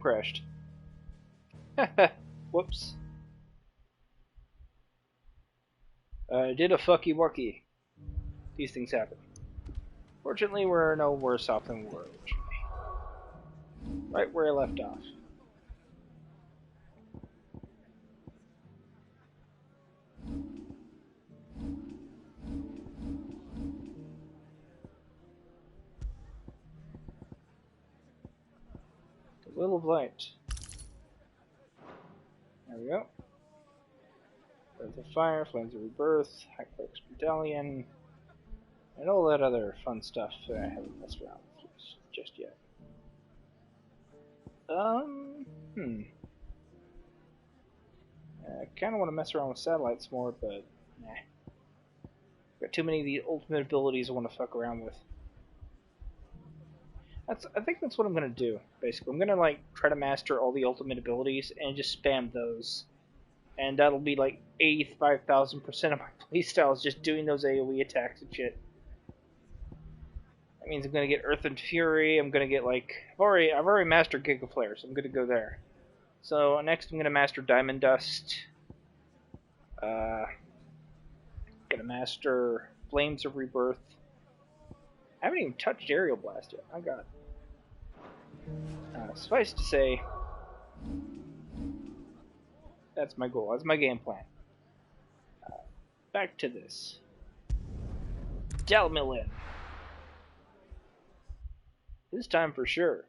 Crashed. Whoops. I did a fucky wucky. These things happen. Fortunately, we're no worse off than we were originally. Right where I left off. The Will of Light. There we go. Breath of Fire, Flames of Rebirth, High Cleric's Medallion, and all that other fun stuff that I haven't messed around with just yet. I kind of want to mess around with satellites more, but nah. Got too many of the ultimate abilities I want to fuck around with. I think that's what I'm gonna do. Basically, I'm gonna like try to master all the ultimate abilities and just spam those, and that'll be like 85,000% of my playstyles just doing those AOE attacks and shit. That means I'm gonna get Earth and Fury. I'm gonna get like I've already mastered Giga Flare, so I'm gonna go there. So next I'm gonna master Diamond Dust. Gonna master Flames of Rebirth. I haven't even touched Aerial Blast yet. I got. Suffice to say, that's my goal. That's my game plan. Back to this. Dalamil in. This time for sure.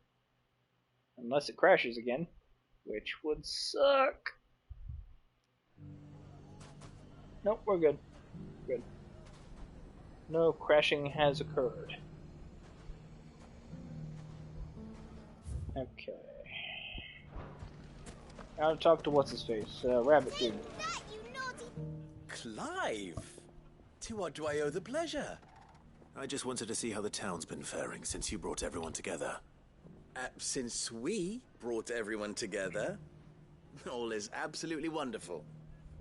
Unless it crashes again, which would suck. Nope, we're good. Good. No crashing has occurred. Okay. Now to talk to what's-his-face, Rabbit Dude. Clive! To what do I owe the pleasure? I just wanted to see how the town's been faring since you brought everyone together. Since we brought everyone together, all is absolutely wonderful.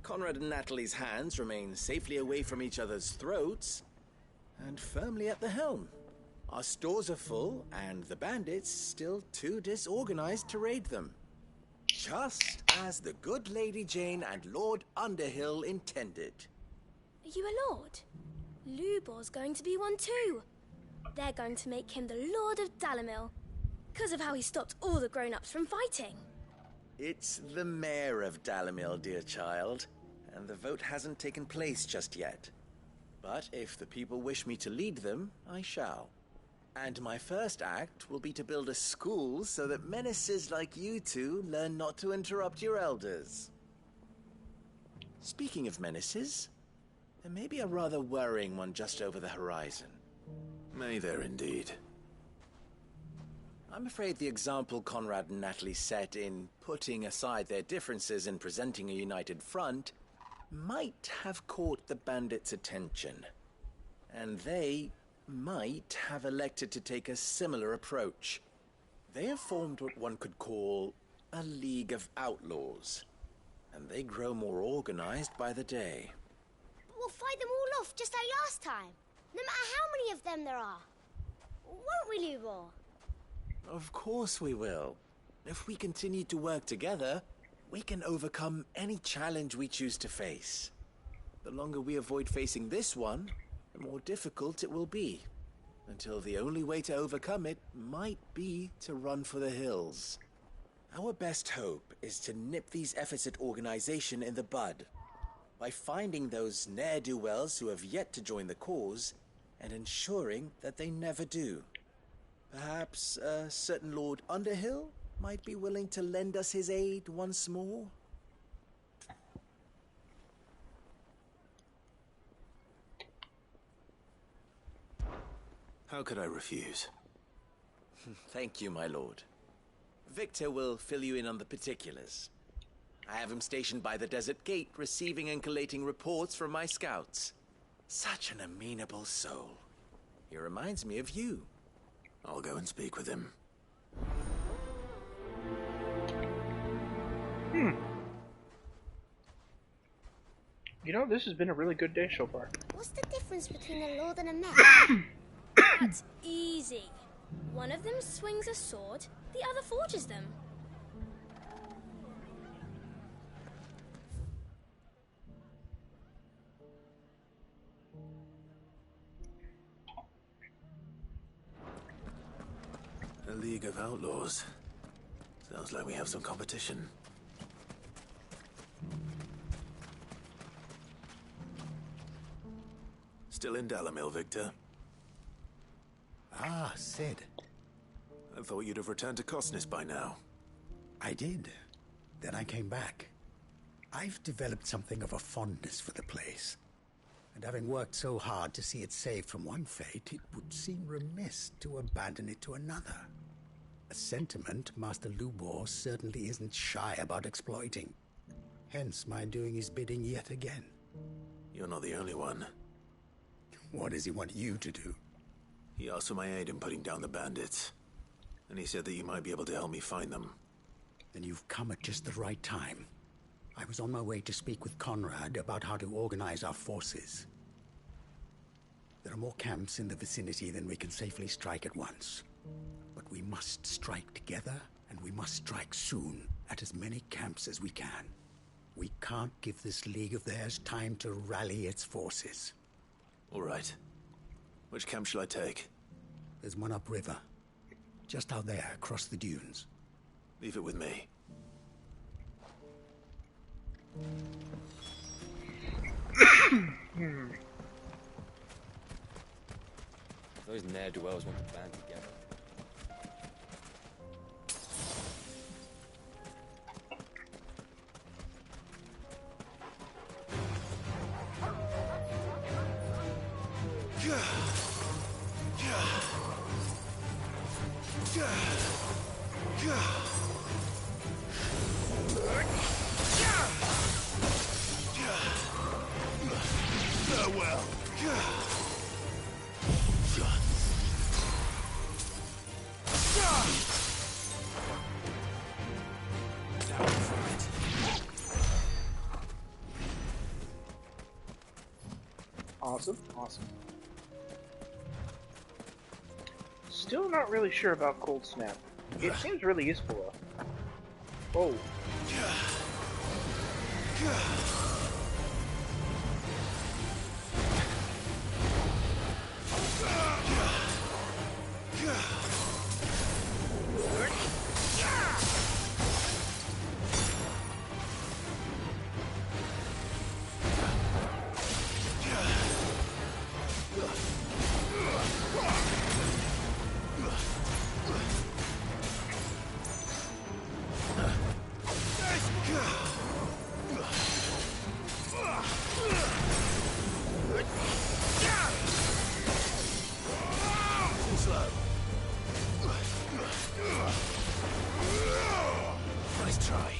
Conrad and Natalie's hands remain safely away from each other's throats, and firmly at the helm. Our stores are full, and the bandits still too disorganized to raid them. Just as the good Lady Jane and Lord Underhill intended. Are you a lord? Lubor's going to be one too. They're going to make him the Lord of Dalamil, because of how he stopped all the grown-ups from fighting. It's the mayor of Dalamil, dear child, and the vote hasn't taken place just yet. But if the people wish me to lead them, I shall. And my first act will be to build a school so that menaces like you two learn not to interrupt your elders. Speaking of menaces, there may be a rather worrying one just over the horizon. May there indeed. I'm afraid the example Conrad and Natalie set in putting aside their differences and presenting a united front might have caught the bandits' attention. And they might have elected to take a similar approach. They have formed what one could call a League of Outlaws, and they grow more organized by the day. But we'll fight them all off just like last time, no matter how many of them there are. Won't we, Lubor? Of course we will. If we continue to work together, we can overcome any challenge we choose to face. The longer we avoid facing this one, the more difficult it will be, until the only way to overcome it might be to run for the hills. Our best hope is to nip these efforts at organization in the bud, by finding those ne'er-do-wells who have yet to join the cause, and ensuring that they never do. Perhaps a certain Lord Underhill might be willing to lend us his aid once more? How could I refuse? Thank you, my lord. Victor will fill you in on the particulars. I have him stationed by the desert gate, receiving and collating reports from my scouts. Such an amenable soul. He reminds me of you. I'll go and speak with him. You know, this has been a really good day so far. What's the difference between a lord and a man? That's easy. One of them swings a sword, the other forges them. League of Outlaws. Sounds like we have some competition. Still in Dalamil, Victor? Ah, Sid. I thought you'd have returned to Cosnis by now. I did. Then I came back. I've developed something of a fondness for the place. And having worked so hard to see it saved from one fate, it would seem remiss to abandon it to another. A sentiment Master Lubor certainly isn't shy about exploiting. Hence my doing his bidding yet again. You're not the only one. What does he want you to do? He asked for my aid in putting down the bandits. And he said that you might be able to help me find them. Then you've come at just the right time. I was on my way to speak with Conrad about how to organize our forces. There are more camps in the vicinity than we can safely strike at once. But we must strike together, and we must strike soon at as many camps as we can. We can't give this league of theirs time to rally its forces. All right. Which camp shall I take? There's one upriver. Just out there, across the dunes. Leave it with me. Those ne'er-do-wells want to band together. Farewell. Awesome, awesome. Still not really sure about Cold Snap. It seems really useful though. Oh. Nice try.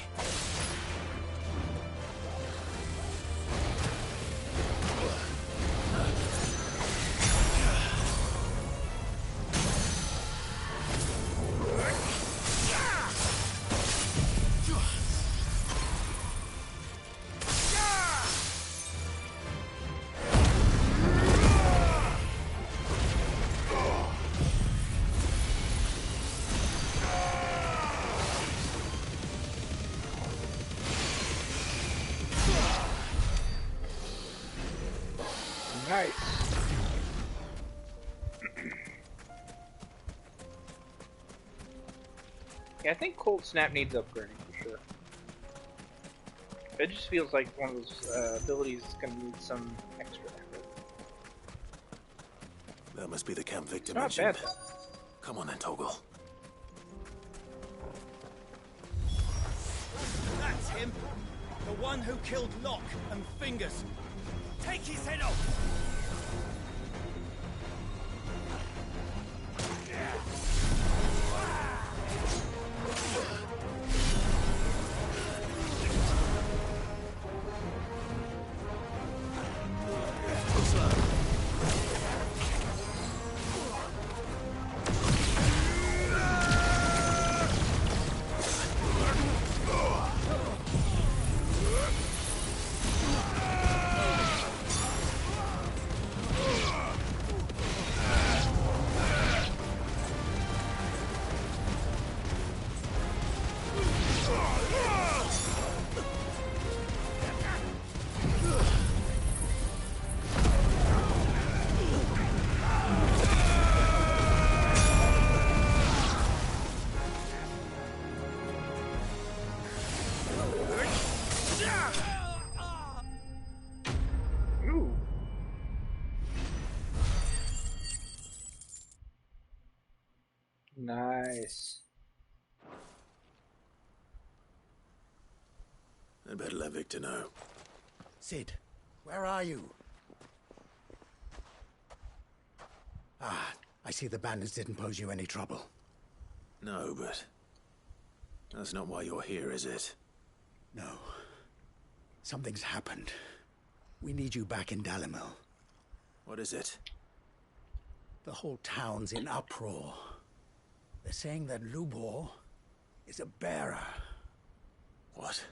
Nice. Yeah, I think Cold Snap needs upgrading for sure. It just feels like one of those abilities is going to need some extra effort. That must be the camp Victor Not mentioned. bad. Come on then, Toggle. That's him! The one who killed Locke and Fingers! Take his head off! Nice. I'd better let Victor know. Sid, where are you? Ah, I see the bandits didn't pose you any trouble. No, but that's not why you're here, is it? No. Something's happened. We need you back in Dalimil. What is it? The whole town's in uproar. They're saying that Lubor is a bearer. What?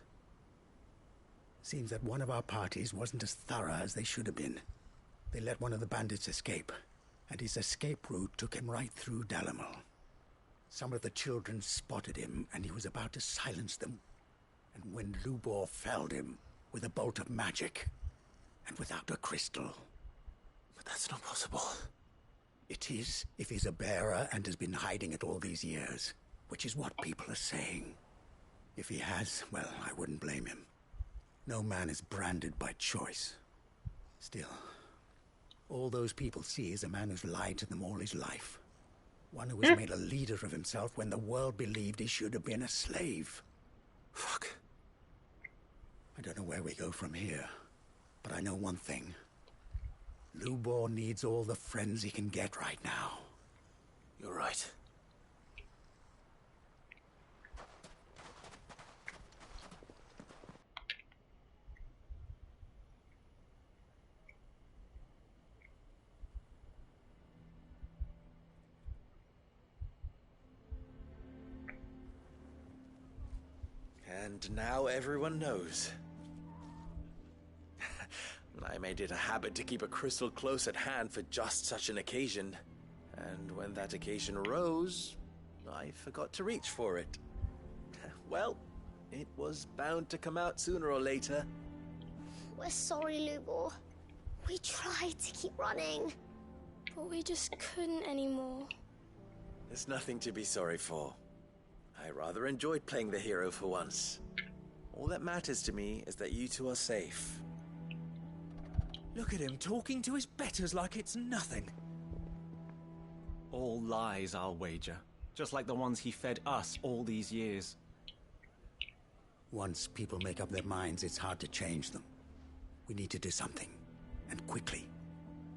Seems that one of our parties wasn't as thorough as they should have been. They let one of the bandits escape, and his escape route took him right through Dalimil. Some of the children spotted him, and he was about to silence them. And when Lubor felled him with a bolt of magic, and without a crystal. But that's not possible. It is, if he's a bearer and has been hiding it all these years, which is what people are saying. If he has, well, I wouldn't blame him. No man is branded by choice. Still, all those people see is a man who's lied to them all his life. One who has made a leader of himself when the world believed he should have been a slave. Fuck. I don't know where we go from here, but I know one thing. Lubor needs all the friends he can get right now. You're right. And now everyone knows. I made it a habit to keep a crystal close at hand for just such an occasion. And when that occasion arose, I forgot to reach for it. Well, it was bound to come out sooner or later. We're sorry, Lubor. We tried to keep running. But we just couldn't anymore. There's nothing to be sorry for. I rather enjoyed playing the hero for once. All that matters to me is that you two are safe. Look at him talking to his betters like it's nothing. All lies, I'll wager. Just like the ones he fed us all these years. Once people make up their minds, it's hard to change them. We need to do something, and quickly.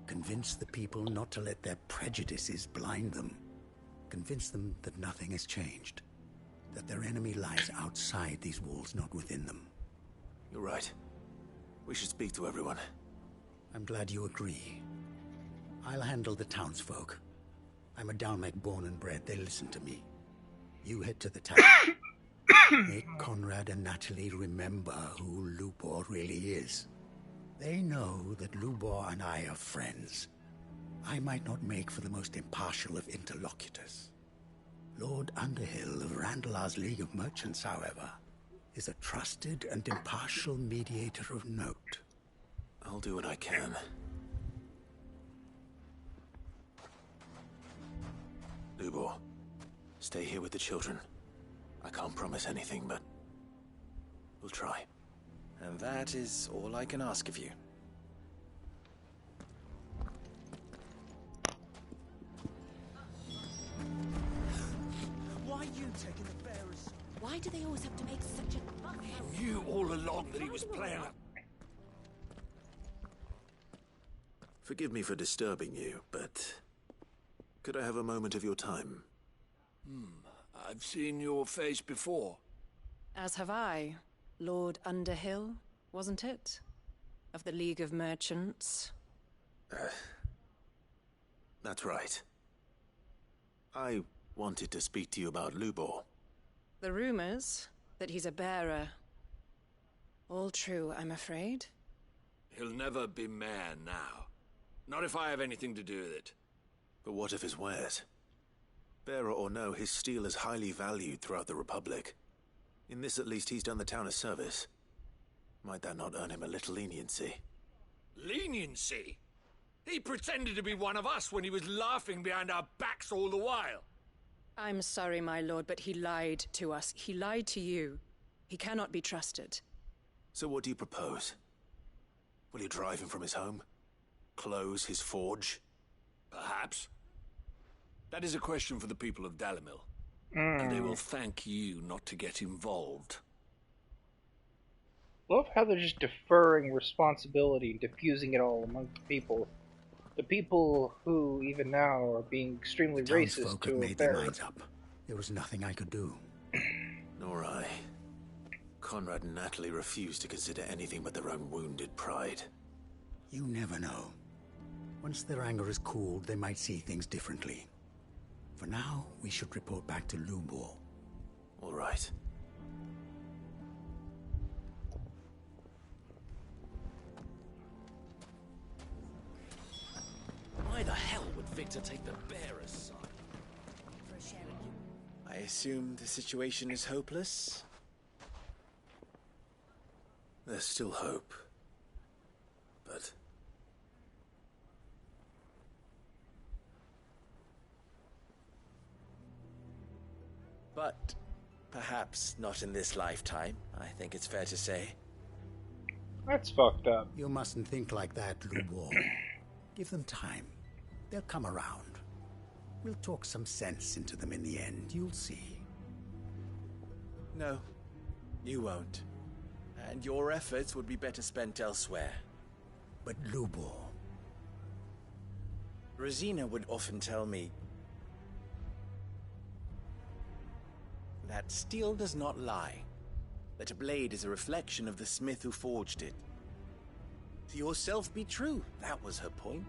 Convince the people not to let their prejudices blind them. Convince them that nothing has changed. That their enemy lies outside these walls, not within them. You're right. We should speak to everyone. I'm glad you agree. I'll handle the townsfolk. I'm a Dalmec born and bred. They listen to me. You head to the town. Make Conrad and Natalie remember who Lubor really is. They know that Lubor and I are friends. I might not make for the most impartial of interlocutors. Lord Underhill of Randalar's League of Merchants, however, is a trusted and impartial mediator of note. I'll do what I can. Lubor, stay here with the children. I can't promise anything, but we'll try. And that is all I can ask of you. Why are you taking the bearers? Why do they always have to make such a fuss? Knew all along that he was playing up. Forgive me for disturbing you, but could I have a moment of your time? I've seen your face before. As have I. Lord Underhill, wasn't it? Of the League of Merchants. That's right. I wanted to speak to you about Lubor. The rumors that he's a bearer. All true, I'm afraid. He'll never be mayor now. Not if I have anything to do with it. But what of his wares? Bearer or no, his steel is highly valued throughout the Republic. In this, at least, he's done the town a service. Might that not earn him a little leniency? Leniency? He pretended to be one of us when he was laughing behind our backs all the while. I'm sorry, my lord, but he lied to us. He lied to you. He cannot be trusted. So what do you propose? Will you drive him from his home? Close his forge? Perhaps. That is a question for the people of Dalimil. And they will thank you not to get involved. Love how they're just deferring responsibility and diffusing it all among the people. The people who, even now, are being extremely racist Townsfolk to have a made their bear. minds up. There was nothing I could do. Nor I. Conrad and Natalie refused to consider anything but their own wounded pride. You never know. Once their anger is cooled, they might see things differently. For now, we should report back to Lubor. All right. Why the hell would Victor take the bearer's side? I assume the situation is hopeless? There's still hope. But... But perhaps not in this lifetime, I think it's fair to say. That's fucked up. You mustn't think like that, Lubor. Give them time. They'll come around. We'll talk some sense into them in the end, you'll see. No, you won't. And your efforts would be better spent elsewhere. But Lubor... Rosina would often tell me that steel does not lie, that a blade is a reflection of the smith who forged it. To yourself be true, that was her point.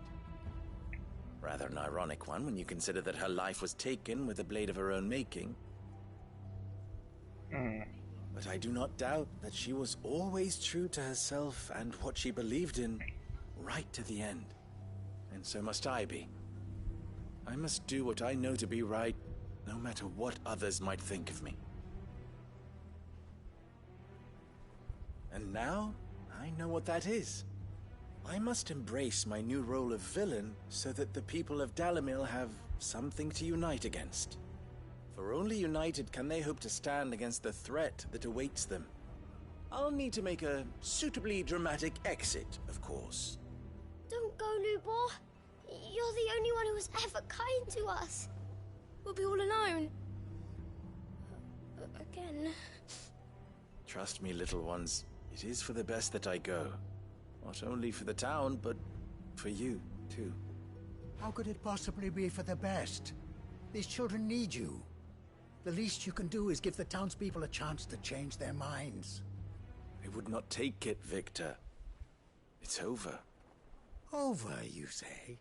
Rather an ironic one when you consider that her life was taken with a blade of her own making. But I do not doubt that she was always true to herself and what she believed in, right to the end. And so must I be. I must do what I know to be right, no matter what others might think of me. And now, I know what that is. I must embrace my new role of villain so that the people of Dalimil have something to unite against. For only united can they hope to stand against the threat that awaits them. I'll need to make a suitably dramatic exit, of course. Don't go, Lubor. You're the only one who was ever kind to us. We'll be all alone. Again. Trust me, little ones. It is for the best that I go. Not only for the town, but for you, too. How could it possibly be for the best? These children need you. The least you can do is give the townspeople a chance to change their minds. I would not take it, Victor. It's over. Over, you say?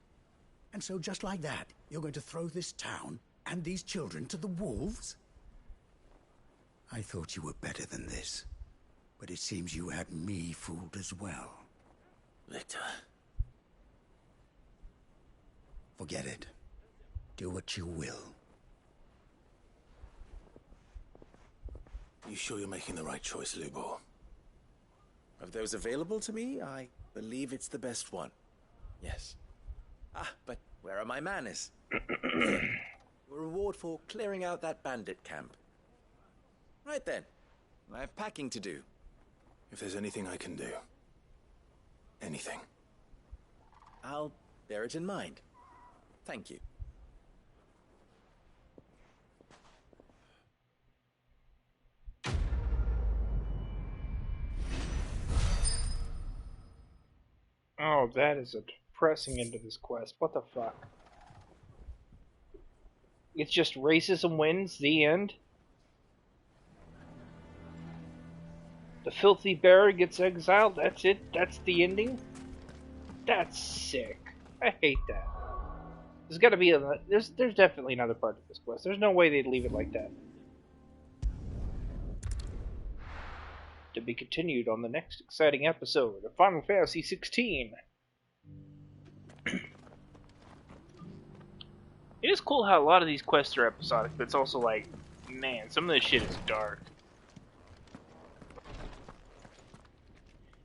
And so just like that, you're going to throw this town and these children to the wolves? I thought you were better than this. But it seems you had me fooled as well. Victor... Forget it. Do what you will. You sure you're making the right choice, Lubor? Of those available to me, I believe it's the best one. Yes. But where are my manners? A reward for clearing out that bandit camp. Right then. I have packing to do. If there's anything I can do. Anything. I'll bear it in mind. Thank you. Oh, that is a depressing end to this quest. What the fuck? It's just racism wins, the end? The filthy bear gets exiled, that's it? That's the ending? That's sick. I hate that. There's gotta be a... There's definitely another part to this quest. There's no way they'd leave it like that. To be continued on the next exciting episode of Final Fantasy XVI. It is cool how a lot of these quests are episodic, but it's also like, man, some of this shit is dark.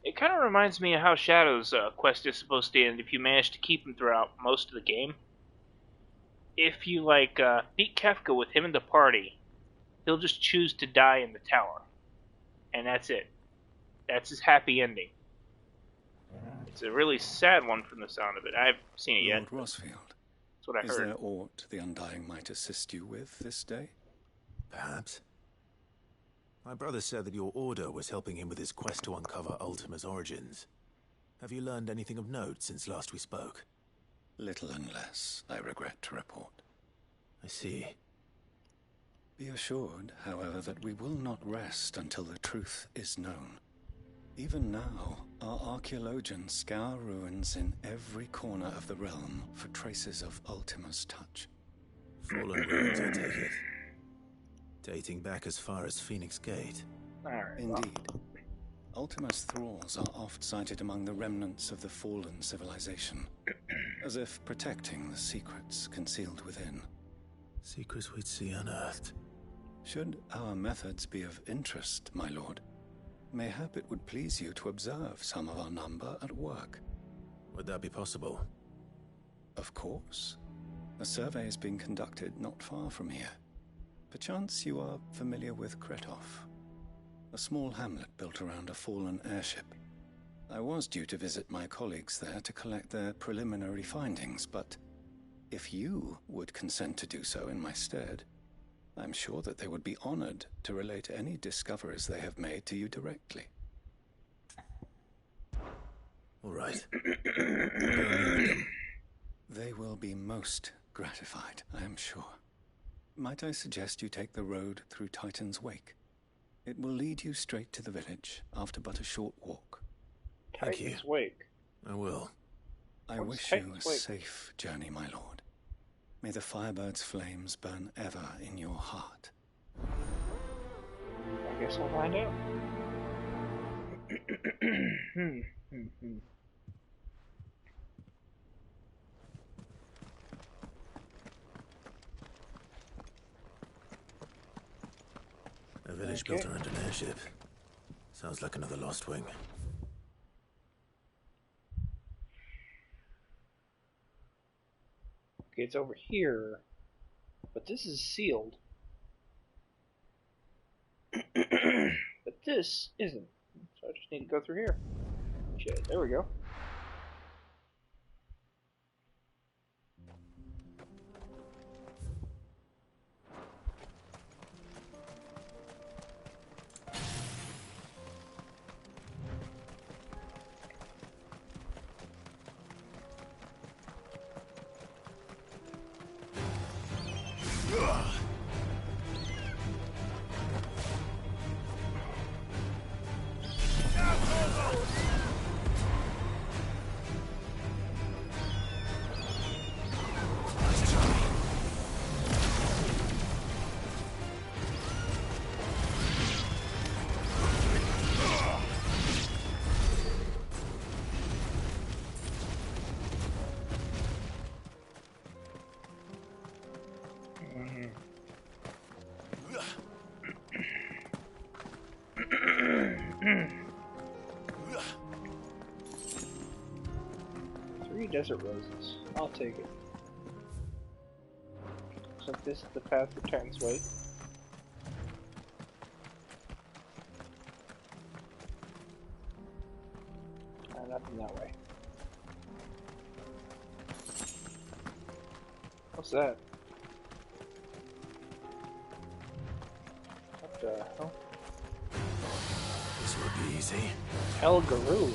It kind of reminds me of how Shadow's quest is supposed to end if you manage to keep him throughout most of the game. If you, beat Kefka with him in the party, he'll just choose to die in the tower. And that's it. That's his happy ending. It's a really sad one from the sound of it. I haven't seen it yet. Lord Rosfield. It's That's what I Is heard. there aught the Undying might assist you with this day? Perhaps. My brother said that your order was helping him with his quest to uncover Ultima's origins. Have you learned anything of note since last we spoke? Little unless, I regret to report. I see. Be assured, however, that we will not rest until the truth is known. Even now, our archaeologians scour ruins in every corner of the realm for traces of Ultima's touch. Fallen ruins, I take it. Dating back as far as Phoenix Gate. Indeed. Ultima's thralls are oft sighted among the remnants of the fallen civilization, as if protecting the secrets concealed within. Secrets we'd see unearthed. Should our methods be of interest, my lord, mayhap it would please you to observe some of our number at work. Would that be possible? Of course. A survey is being conducted not far from here. Perchance you are familiar with Kretov, a small hamlet built around a fallen airship. I was due to visit my colleagues there to collect their preliminary findings, but if you would consent to do so in my stead, I'm sure that they would be honored to relate any discoveries they have made to you directly. All right. They will be most gratified, I am sure. Might I suggest you take the road through Titan's Wake? It will lead you straight to the village after but a short walk. Titan's Wake. I will. I wish you a safe journey, my lord. May the Firebird's flames burn ever in your heart. I guess I'll find out. A village built around an airship. Sounds like another Lost Wing. Okay, it's over here, but this is sealed. But this isn't. So I just need to go through here. Shit, there we go. Desert roses. I'll take it. Looks like this is the path for Titan's Wake. Nothing that way. What's that? What the hell? This will be easy. El Guru.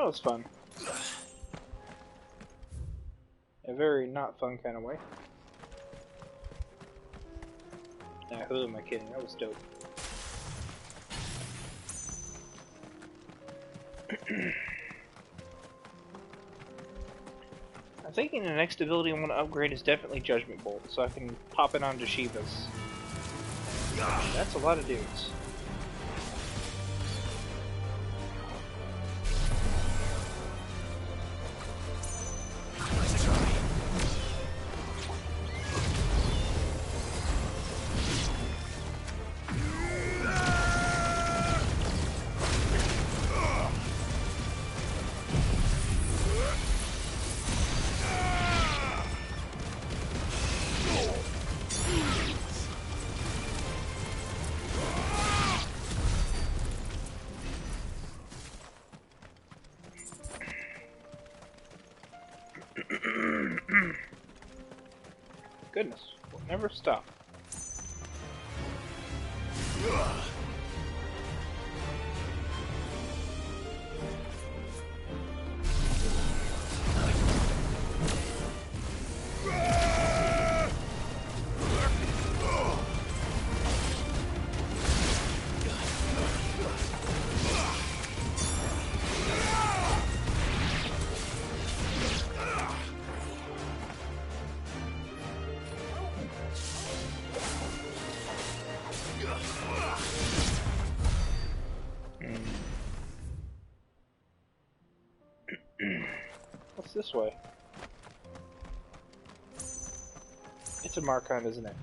That was fun. A very not fun kind of way. Nah, who am I kidding? That was dope. I'm thinking the next ability I want to upgrade is definitely Judgment Bolt, so I can pop it onto Shiva's. That's a lot of dudes. Goodness, we'll never stop. What's this way? It's a Marcon, isn't it?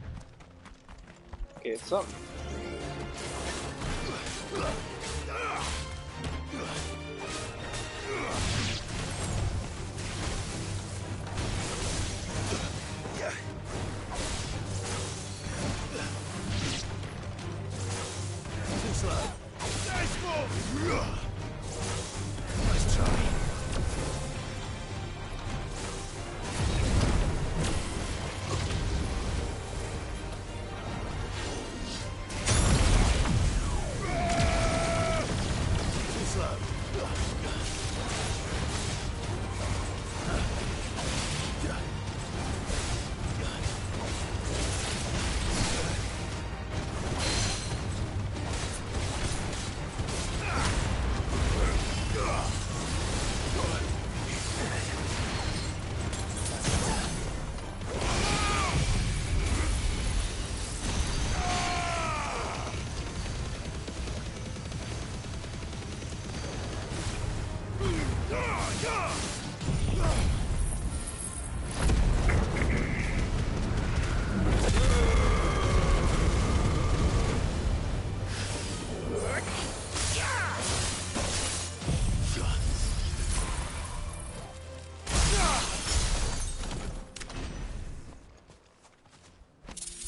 Okay, it's something. Too slow. Nice move! Nice try.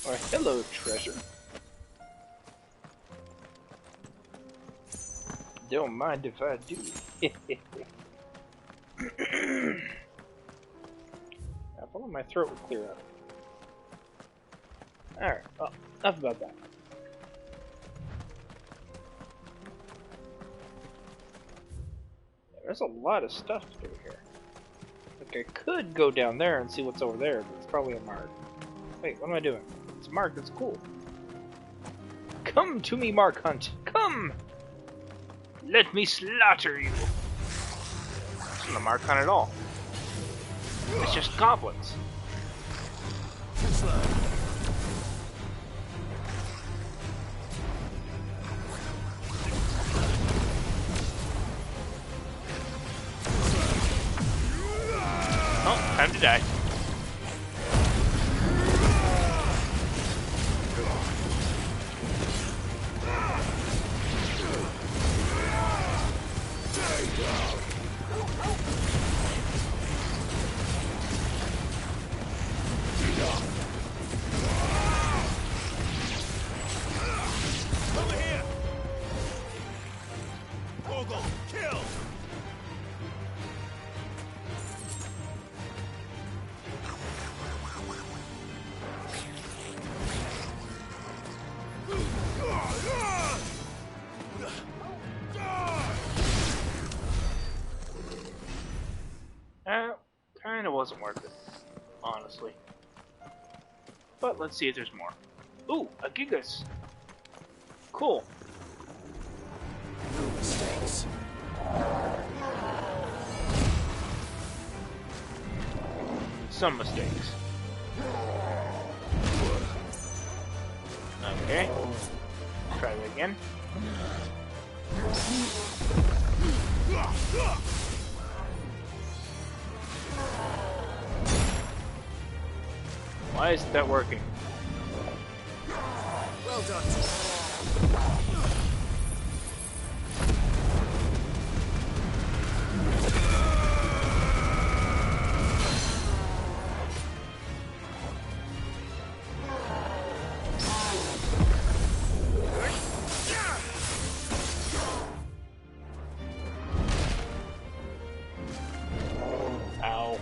Oh, hello, treasure. Don't mind if I do. Now, if only my throat would clear up. Alright, well, enough about that. There's a lot of stuff to do here. Like, I could go down there and see what's over there, but it's probably a mark. Wait, what am I doing? It's a mark, that's cool. Come to me, Mark Hunt! Come! Let me slaughter you! It's not a Mark Hunt at all. It's just goblins. Too slow. Oh, time to die. Over here! Ogle, kill! wasn't worth it, honestly. But let's see if there's more. Ooh, a Gigas. Cool. No mistakes. Some mistakes. Okay. Try that again. Why isn't that working? Well done. Ow.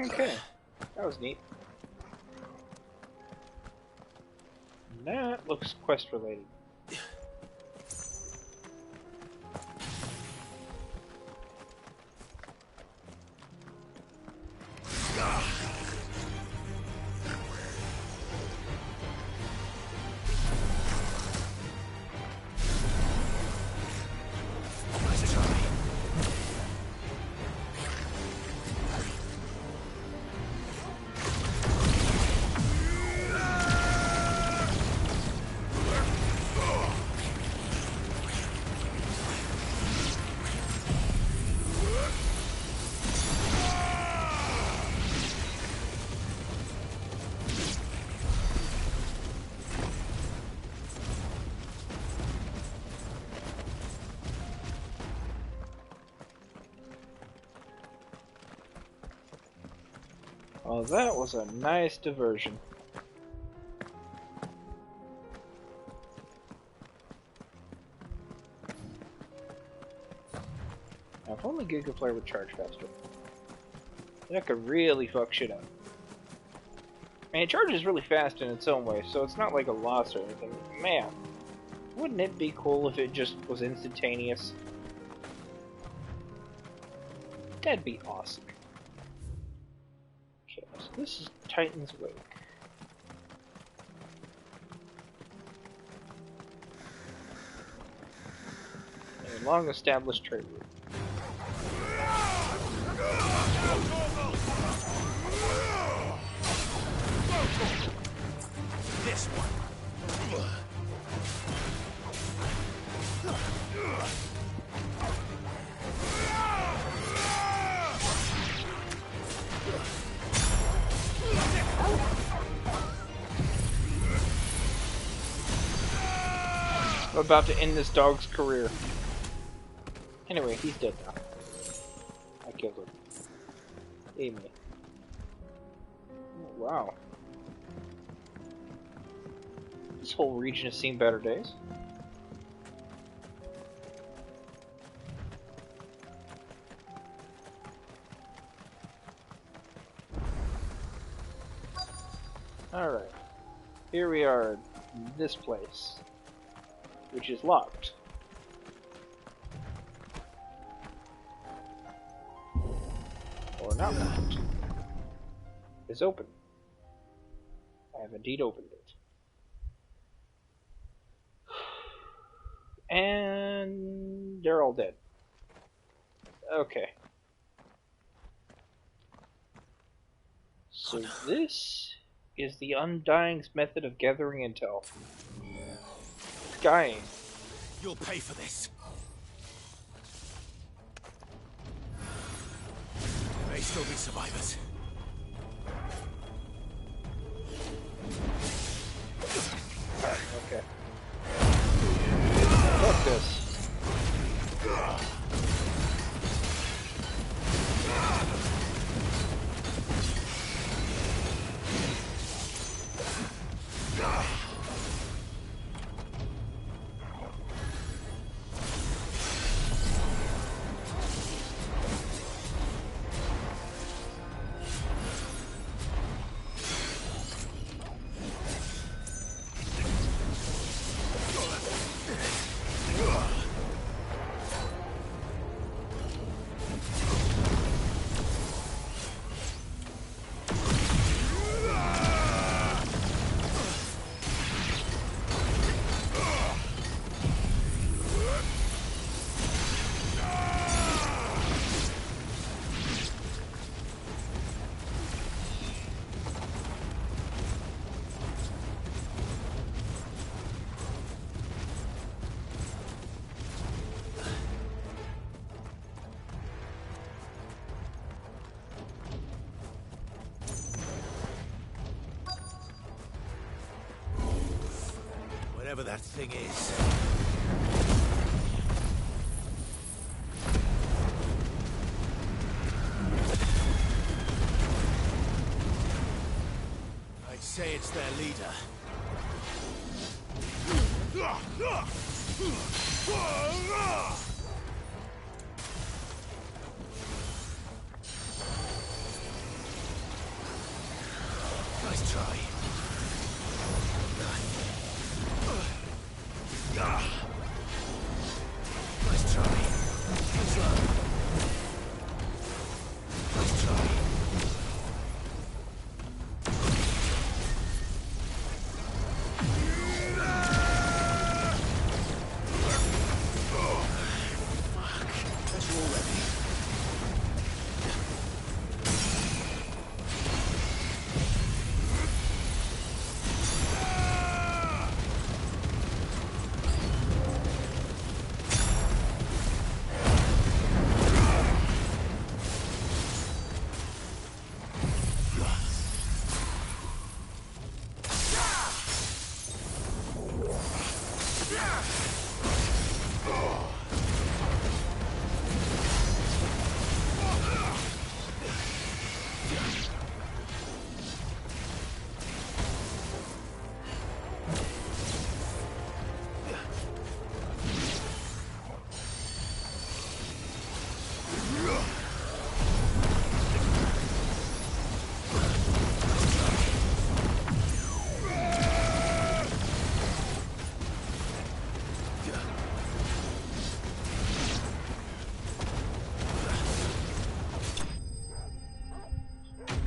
Okay, that was neat. That looks quest related. Well, that was a nice diversion. Now, if only Gigaflare would charge faster. That could really fuck shit up. I mean, it charges really fast in its own way, so it's not like a loss or anything. Man, wouldn't it be cool if it just was instantaneous? That'd be awesome. Okay, so this is Titan's Wake. A long-established trade route. This one. I'm about to end this dog's career. Anyway, he's dead now. I killed him. Amy. Oh, wow. This whole region has seen better days. Alright. Here we are in this place, which is locked. Or not locked. It's open. I have indeed opened it. And they're all dead. Okay. So this is the Undying's method of gathering intel. Dying. You'll pay for this. There may still be survivors. Okay. Fuck this. Whatever that thing is. I'd say it's their leader. Nice try. Nice try. Nice luck. Nice try. Fuck. That's all ready.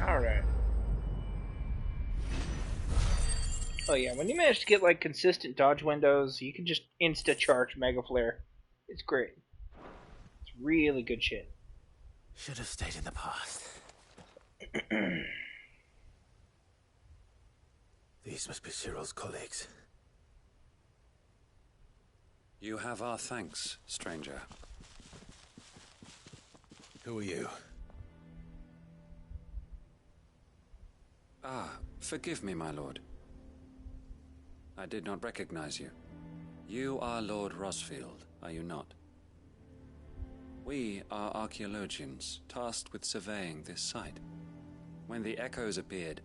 Alright. Oh yeah, when you manage to get like consistent dodge windows, you can just insta-charge Mega Flare. It's great. It's really good shit. Should have stayed in the past. These must be Cyril's colleagues. You have our thanks, stranger. Who are you? Ah, forgive me, my lord. I did not recognize you. You are Lord Rosfield, are you not? We are archaeologians, tasked with surveying this site. When the echoes appeared,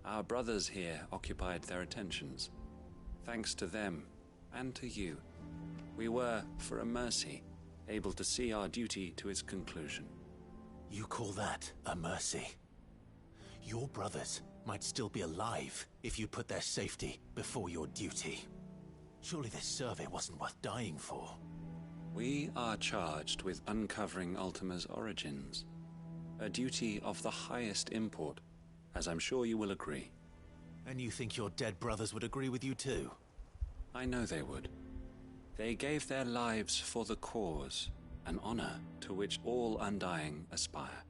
our brothers here occupied their attentions. Thanks to them, and to you, we were, for a mercy, able to see our duty to its conclusion. You call that a mercy? Your brothers might still be alive if you put their safety before your duty. Surely this survey wasn't worth dying for. We are charged with uncovering Ultima's origins. A duty of the highest import, as I'm sure you will agree. And you think your dead brothers would agree with you too? I know they would. They gave their lives for the cause, an honor to which all Undying aspire.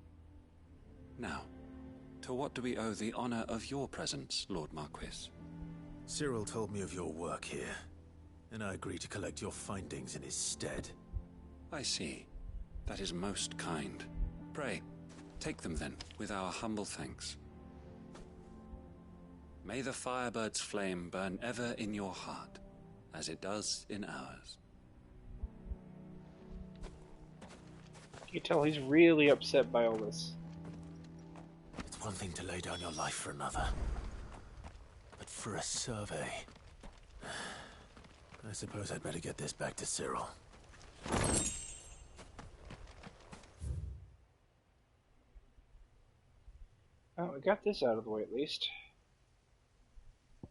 Now, to what do we owe the honor of your presence, Lord Marquis? Cyril told me of your work here, and I agreed to collect your findings in his stead. I see. That is most kind. Pray, take them then, with our humble thanks. May the Firebird's flame burn ever in your heart, as it does in ours. You can tell he's really upset by all this. It's one thing to lay down your life for another, but for a survey... I suppose I'd better get this back to Cyril. Oh, we got this out of the way at least.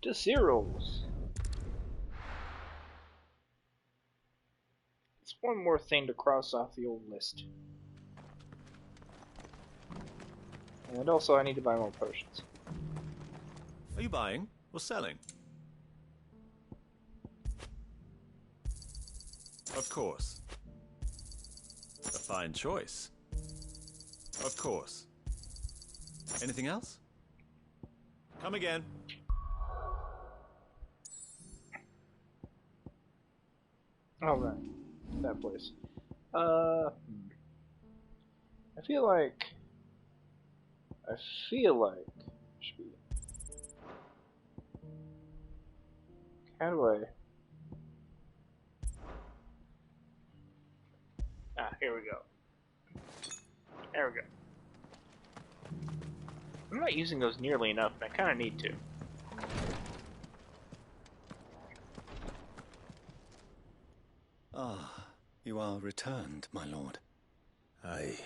To Cyril's. It's one more thing to cross off the old list. And also I need to buy more potions. Are you buying or selling? Of course. A fine choice. Of course. Anything else? Come again. Alright. That place. I feel like... Should be... How do I... Here we go. There we go. I'm not using those nearly enough, and I kind of need to. Ah, you are returned, my lord. I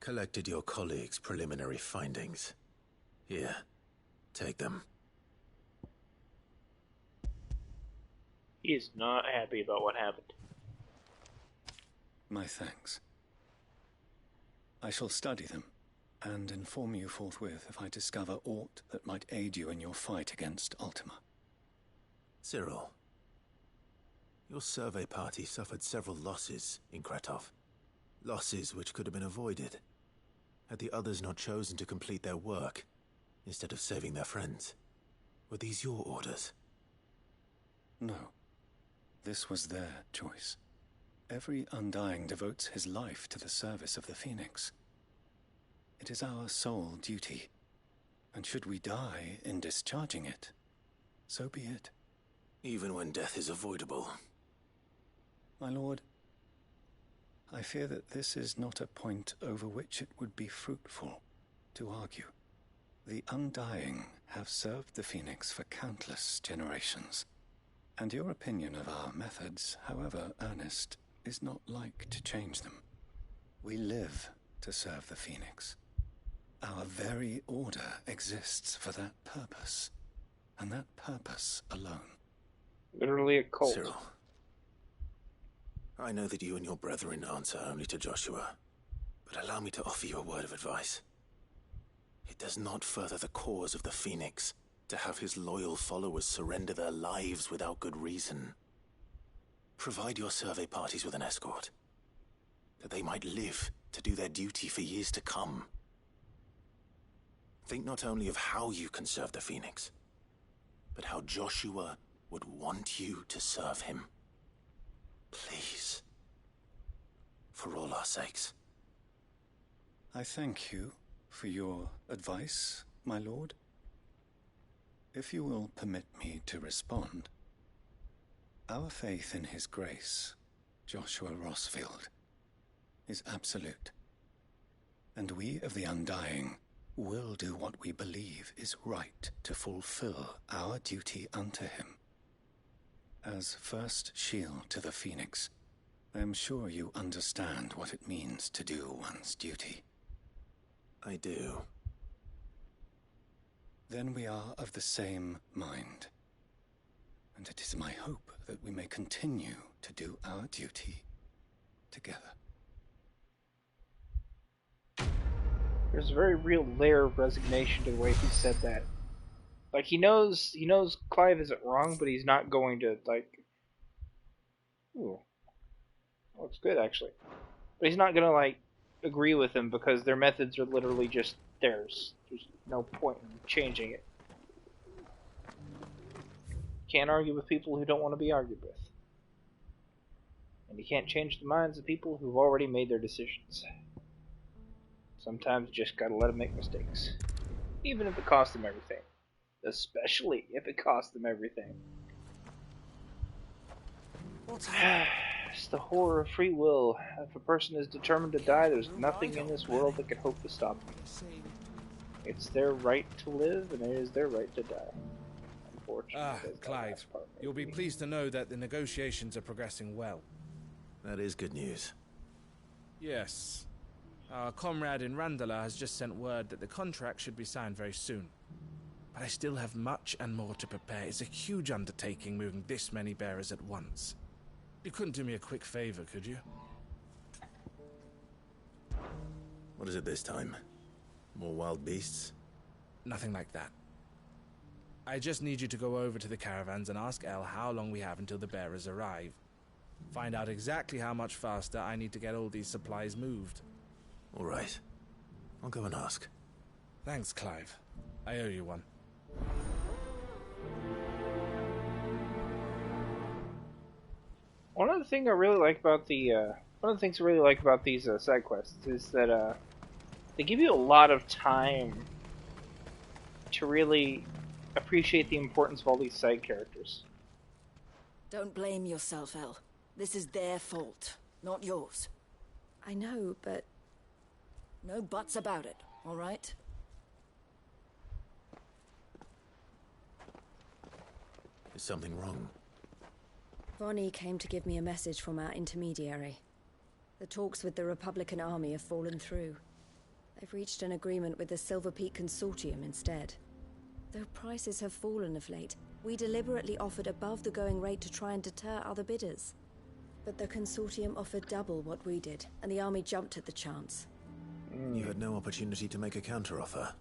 collected your colleagues' preliminary findings. Here, take them. He is not happy about what happened. My thanks. I shall study them, and inform you forthwith if I discover aught that might aid you in your fight against Ultima. Cyril, your survey party suffered several losses in Kretov. Losses which could have been avoided, had the others not chosen to complete their work, instead of saving their friends. Were these your orders? No. This was their choice. Every Undying devotes his life to the service of the Phoenix. It is our sole duty, and should we die in discharging it, so be it. Even when death is avoidable. My lord, I fear that this is not a point over which it would be fruitful to argue. The Undying have served the Phoenix for countless generations, and your opinion of our methods, however earnest, is not like to change them. We live to serve the Phoenix. Our very order exists for that purpose, and that purpose alone. Literally a cult. Cyril, I know that you and your brethren answer only to Joshua, but allow me to offer you a word of advice. It does not further the cause of the Phoenix to have his loyal followers surrender their lives without good reason. Provide your survey parties with an escort, that they might live to do their duty for years to come. Think not only of how you can serve the Phoenix, but how Joshua would want you to serve him. Please. For all our sakes. I thank you for your advice, my lord. If you will permit me to respond, our faith in his grace, Joshua Rossfield, is absolute. And we of the Undying will do what we believe is right to fulfill our duty unto him. As first shield to the Phoenix, I am sure you understand what it means to do one's duty. I do. Then we are of the same mind. And it is my hope that we may continue to do our duty together. There's a very real layer of resignation to the way he said that. Like, he knows Clive isn't wrong, but he's not going to, like, Ooh, looks good actually. But he's not gonna like agree with him because their methods are literally just theirs. There's no point in changing it. Can't argue with people who don't want to be argued with. And you can't change the minds of people who've already made their decisions. Sometimes you just gotta let them make mistakes. Even if it costs them everything. Especially if it costs them everything. It's the horror of free will. If a person is determined to die, there's nothing in this world that can hope to stop them. It's their right to live, and it is their right to die. Unfortunately. Clive, you'll be pleased to know that the negotiations are progressing well. That is good news. Yes. Our comrade in Randala has just sent word that the contract should be signed very soon. But I still have much and more to prepare. It's a huge undertaking moving this many bearers at once. You couldn't do me a quick favor, could you? What is it this time? More wild beasts? Nothing like that. I just need you to go over to the caravans and ask El how long we have until the bearers arrive. Find out exactly how much faster I need to get all these supplies moved. All right. I'll go and ask. Thanks, Clive. I owe you one. One of the things I really like about these side quests is that they give you a lot of time to really appreciate the importance of all these side characters. Don't blame yourself, El. This is their fault, not yours. I know, but... No buts about it, all right? Is something wrong? Vonnie came to give me a message from our intermediary. The talks with the Republican army have fallen through. They've reached an agreement with the Silver Peak Consortium instead. Though prices have fallen of late, we deliberately offered above the going rate to try and deter other bidders. But the Consortium offered double what we did, and the army jumped at the chance. You had no opportunity to make a counteroffer?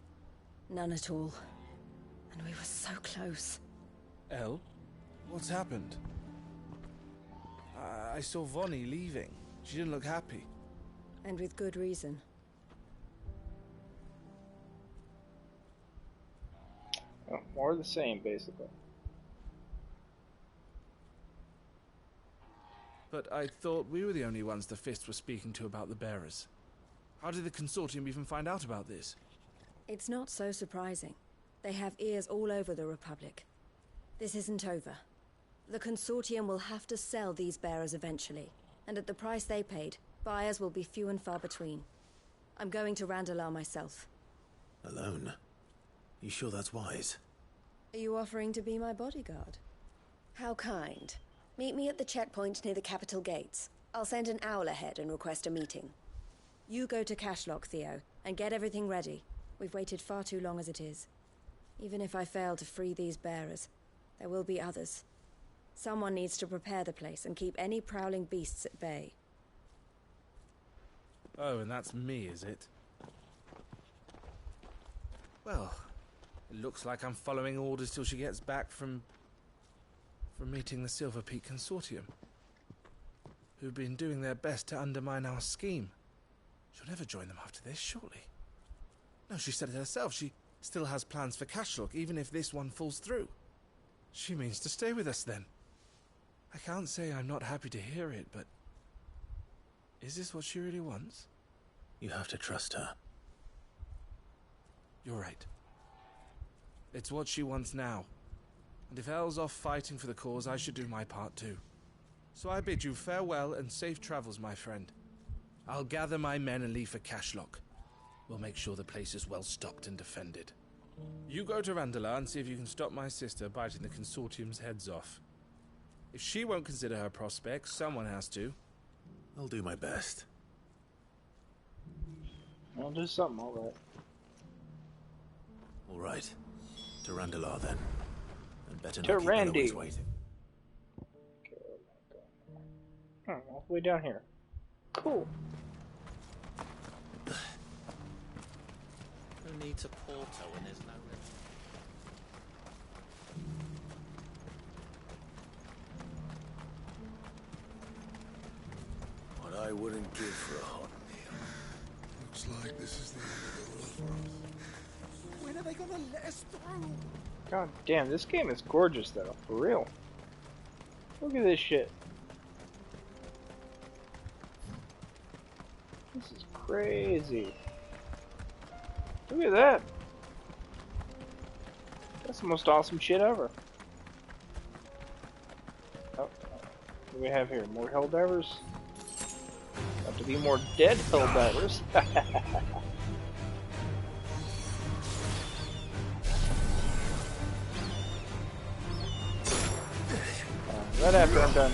None at all. And we were so close. El? What's happened? I saw Vonnie leaving. She didn't look happy. And with good reason. Well, more of the same, basically. But I thought we were the only ones the Fist were speaking to about the bearers. How did the Consortium even find out about this? It's not so surprising. They have ears all over the Republic. This isn't over. The Consortium will have to sell these bearers eventually, and at the price they paid, buyers will be few and far between. I'm going to Randalar myself. Alone? You sure that's wise? Are you offering to be my bodyguard? How kind. Meet me at the checkpoint near the capital gates. I'll send an owl ahead and request a meeting. You go to Cashlock, Theo, and get everything ready. We've waited far too long as it is. Even if I fail to free these bearers, there will be others. Someone needs to prepare the place and keep any prowling beasts at bay. Oh, and that's me, is it? Well, it looks like I'm following orders till she gets back from meeting the Silver Peak Consortium, who've been doing their best to undermine our scheme. She'll never join them after this, surely. No, she said it herself. She still has plans for Cashlock, even if this one falls through. She means to stay with us, then. I can't say I'm not happy to hear it, but... is this what she really wants? You have to trust her. You're right. It's what she wants now. And if Elle's off fighting for the cause, I should do my part too. So I bid you farewell and safe travels, my friend. I'll gather my men and leave for Cashlock. We'll make sure the place is well stocked and defended. You go to Randalar and see if you can stop my sister biting the Consortium's heads off. If she won't consider her prospects, someone has to. I'll do my best. I'll do something, alright. Alright. To Randalar, then. And better to not keep Randy. Eloise waiting. All the way down here. Cool. Who needs a portal when there's no river? I wouldn't give for a hot meal. Looks like this is the end of the world for us. When are they gonna let us through? God damn, this game is gorgeous though, for real. Look at this shit. This is crazy. Look at that. That's the most awesome shit ever. Oh, what do we have here? More Helldivers? About to be more dead Helldivers. Right after I'm done.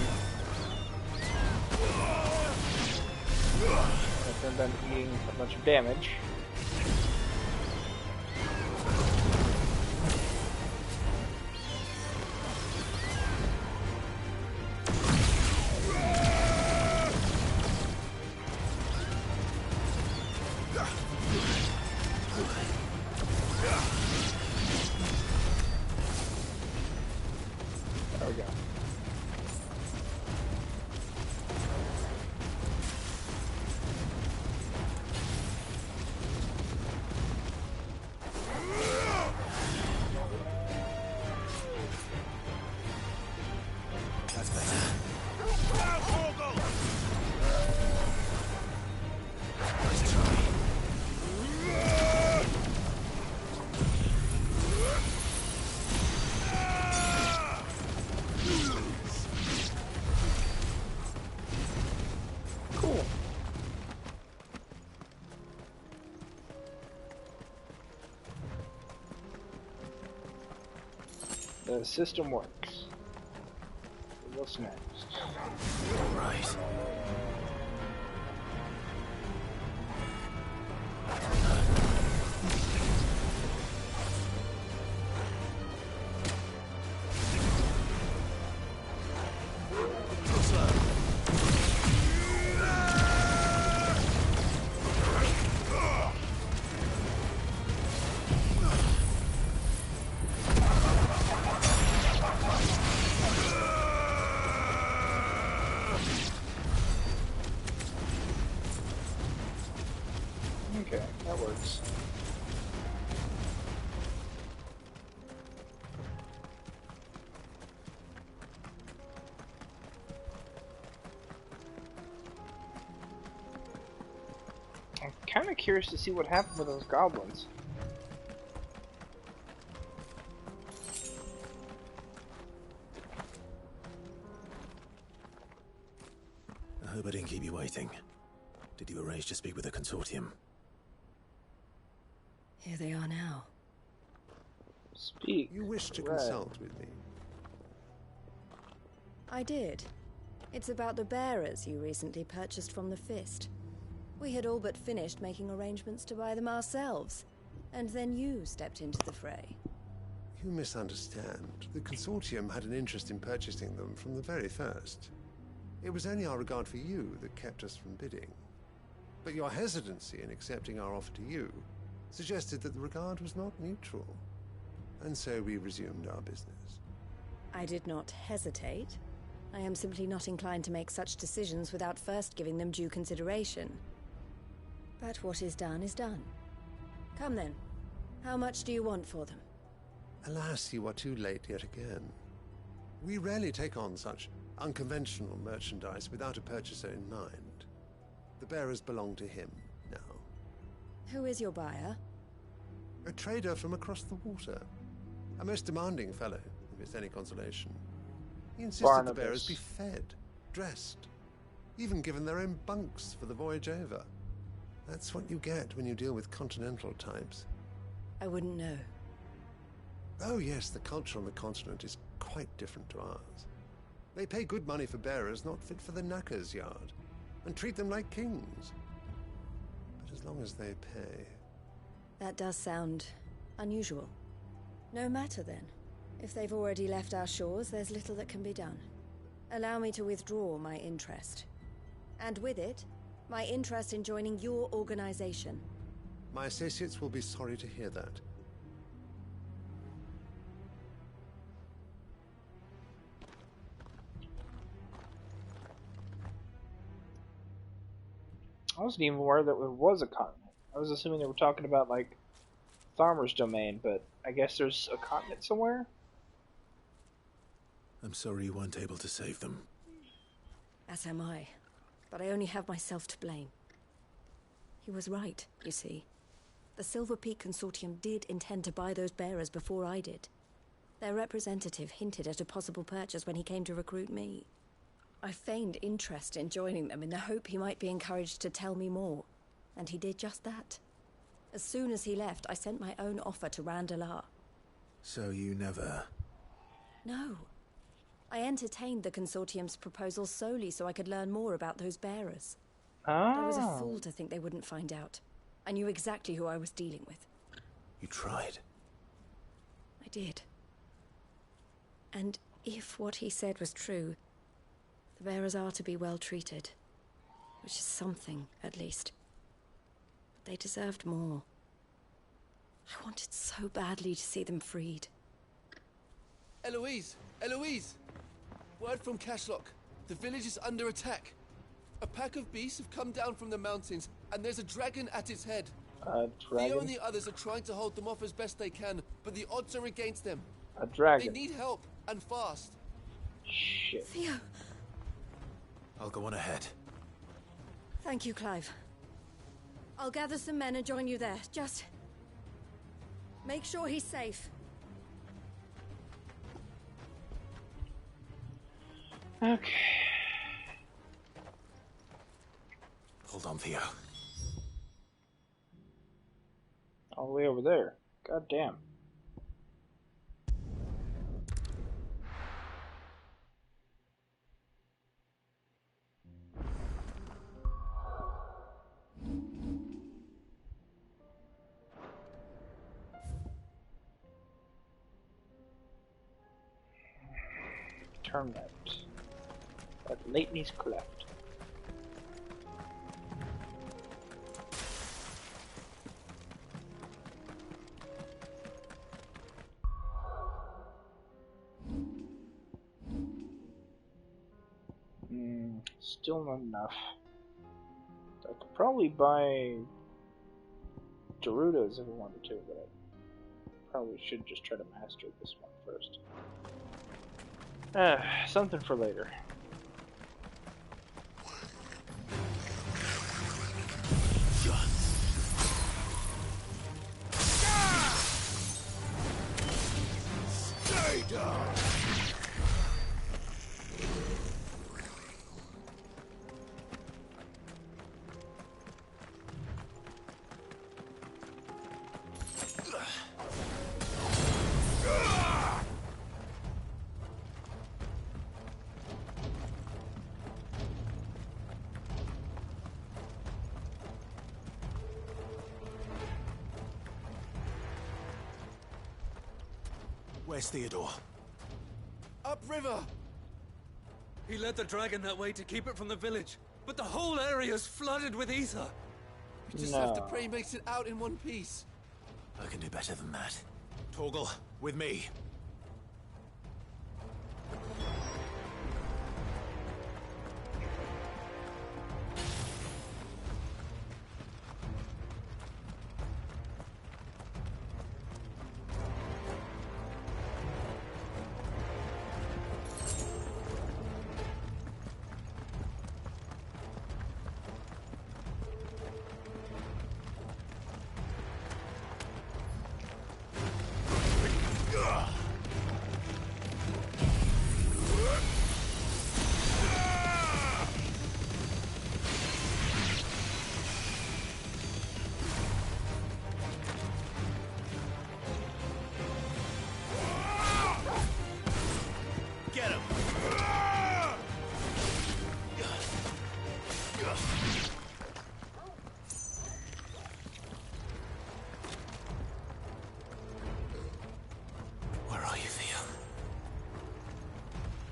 After I'm done eating a bunch of damage. There we go. That's better. Nice try. Cool. The system works. What's next? Right. Okay, that works. I'm kind of curious to see what happened with those goblins. I hope I didn't keep you waiting. Did you arrange to speak with the consortium? Here they are now. Speak. You wish to Right. consult with me? I did. It's about the bearers you recently purchased from the Fist. We had all but finished making arrangements to buy them ourselves, and then you stepped into the fray. You misunderstand. The consortium had an interest in purchasing them from the very first. It was only our regard for you that kept us from bidding. But your hesitancy in accepting our offer to you suggested that the regard was not mutual. And so we resumed our business. I did not hesitate. I am simply not inclined to make such decisions without first giving them due consideration. But what is done is done. Come then. How much do you want for them? Alas, you are too late yet again. We rarely take on such unconventional merchandise without a purchaser in mind. The bearers belong to him now. Who is your buyer? A trader from across the water. A most demanding fellow, if it's any consolation. He insisted the bearers be fed, dressed, even given their own bunks for the voyage over. That's what you get when you deal with continental types. I wouldn't know. Oh yes, the culture on the continent is quite different to ours. They pay good money for bearers not fit for the knacker's yard, and treat them like kings. But as long as they pay... That does sound unusual. No matter then. If they've already left our shores, there's little that can be done. Allow me to withdraw my interest. And with it, my interest in joining your organization. My associates will be sorry to hear that. I wasn't even aware that it was a continent. I was assuming they were talking about, like, Farmer's Domain, but I guess there's a continent somewhere? I'm sorry you weren't able to save them. As am I. But I only have myself to blame. He was right, you see. The Silver Peak Consortium did intend to buy those bearers before I did. Their representative hinted at a possible purchase when he came to recruit me. I feigned interest in joining them in the hope he might be encouraged to tell me more, and he did just that. As soon as he left, I sent my own offer to Randalar. So you never... No. I entertained the Consortium's proposal solely so I could learn more about those bearers. I was a fool to think they wouldn't find out. I knew exactly who I was dealing with. You tried. I did. And if what he said was true, the bearers are to be well treated. Which is something, at least. But they deserved more. I wanted so badly to see them freed. Eloise! Eloise! Word from Cashlock. The village is under attack. A pack of beasts have come down from the mountains, and there's a dragon at its head. Dragon? Theo and the others are trying to hold them off as best they can, but the odds are against them. A dragon? They need help, and fast. Shit. Theo! I'll go on ahead. Thank you, Clive. I'll gather some men and join you there. Just... make sure he's safe. Okay. Hold on, Theo. All the way over there. God damn. Turn that. At Leighton's Cleft. Still not enough. I could probably buy Gerudos if I wanted to, but I probably should just try to master this one first. Something for later. Stay down! Where's Theodore? Upriver! He led the dragon that way to keep it from the village, but the whole area's flooded with ether. We just have to pray he makes it out in one piece. I can do better than that. Torgal, with me.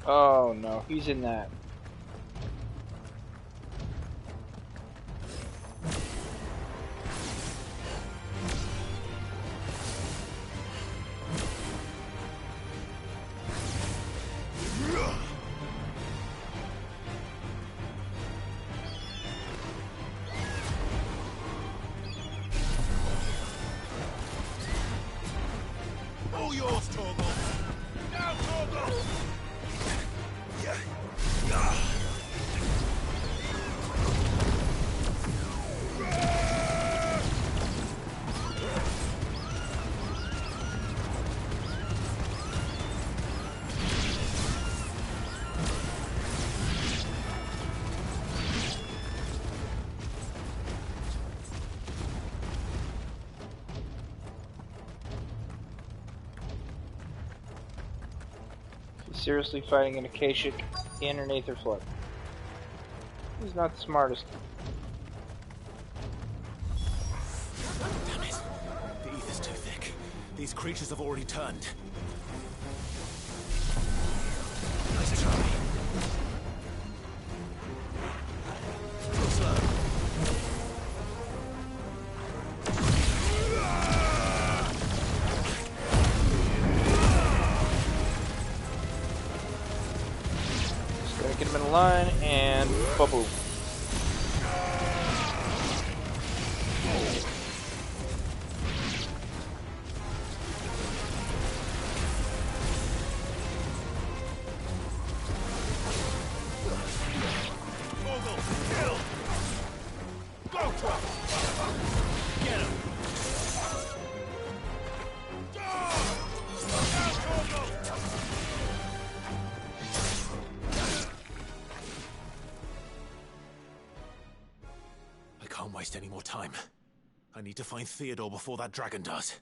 Oh no, he's in that. yours, Torgal. Now, Torgal! Seriously fighting an Akashic in an Aether Flood. He's not the smartest. Damn it. The ether's too thick. These creatures have already turned. Nice try. Too slow. Just gotta get him in a line and ba-boom. I can't waste any more time. I need to find Theodore before that dragon does.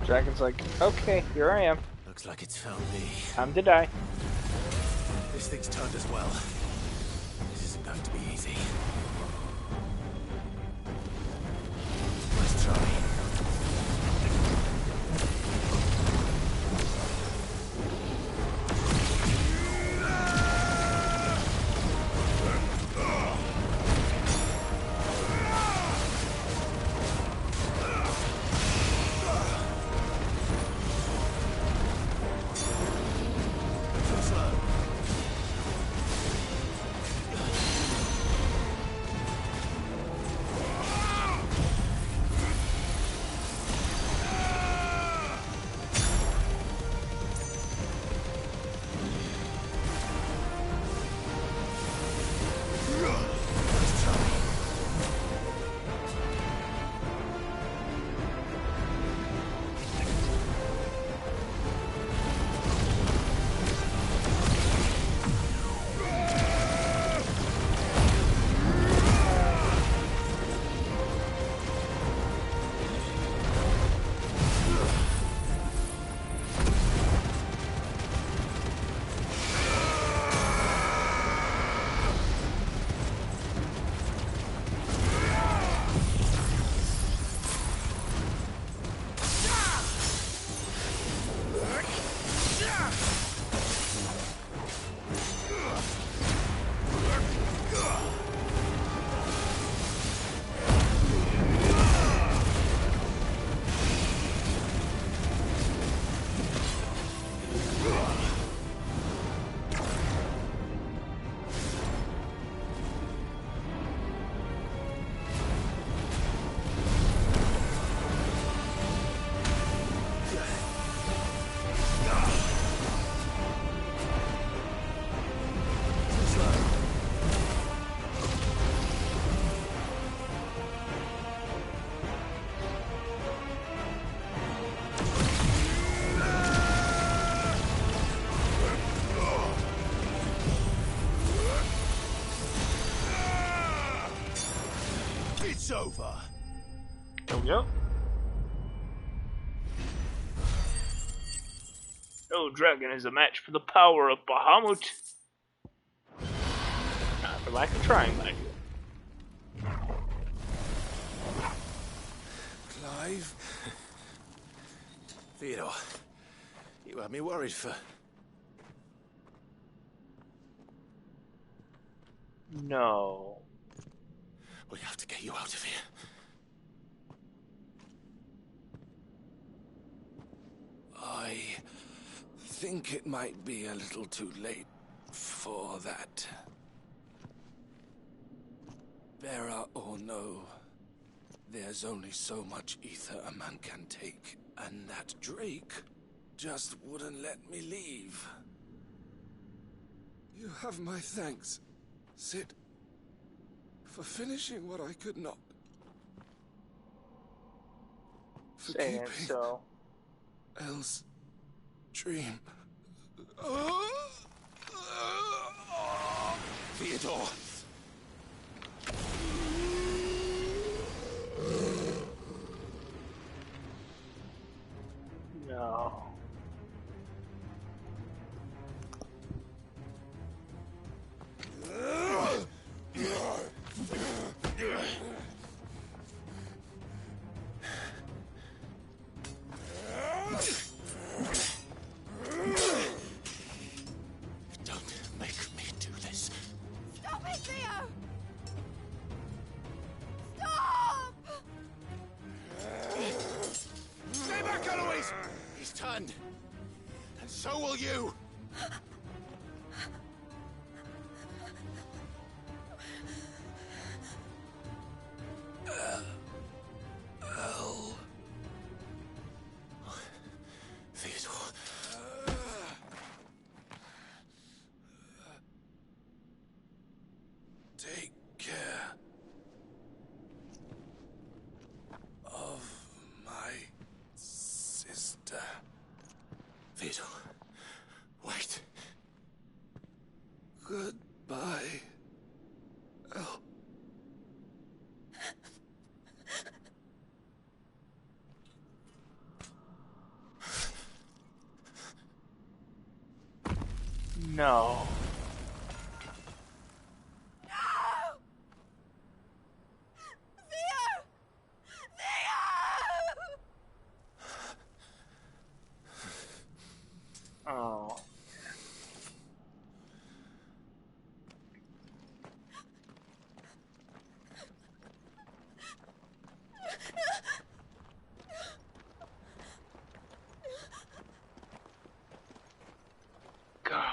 Dragon's like, okay, here I am. Looks like it's found me. Time to die. This thing's turned as well. This isn't going to be easy. Nice try. It's over. There we go. No dragon is a match for the power of Bahamut. Not for lack of trying, mind you. Clive? Theodore, you had me worried for... No. We have to get you out of here. I think it might be a little too late for that. Bearer or no, There's only so much ether a man can take, and that Drake just wouldn't let me leave. You have my thanks, Sid, for finishing what I could not. For Saying keeping so. Elle's dream. Theodore! No. Don't make me do this. Stop it, Theo! Stop! Stay back, Eloise! He's turned. And so will you! Theodore. Take care of my sister. Theodore, wait. Goodbye, Elle. No. Oh. God.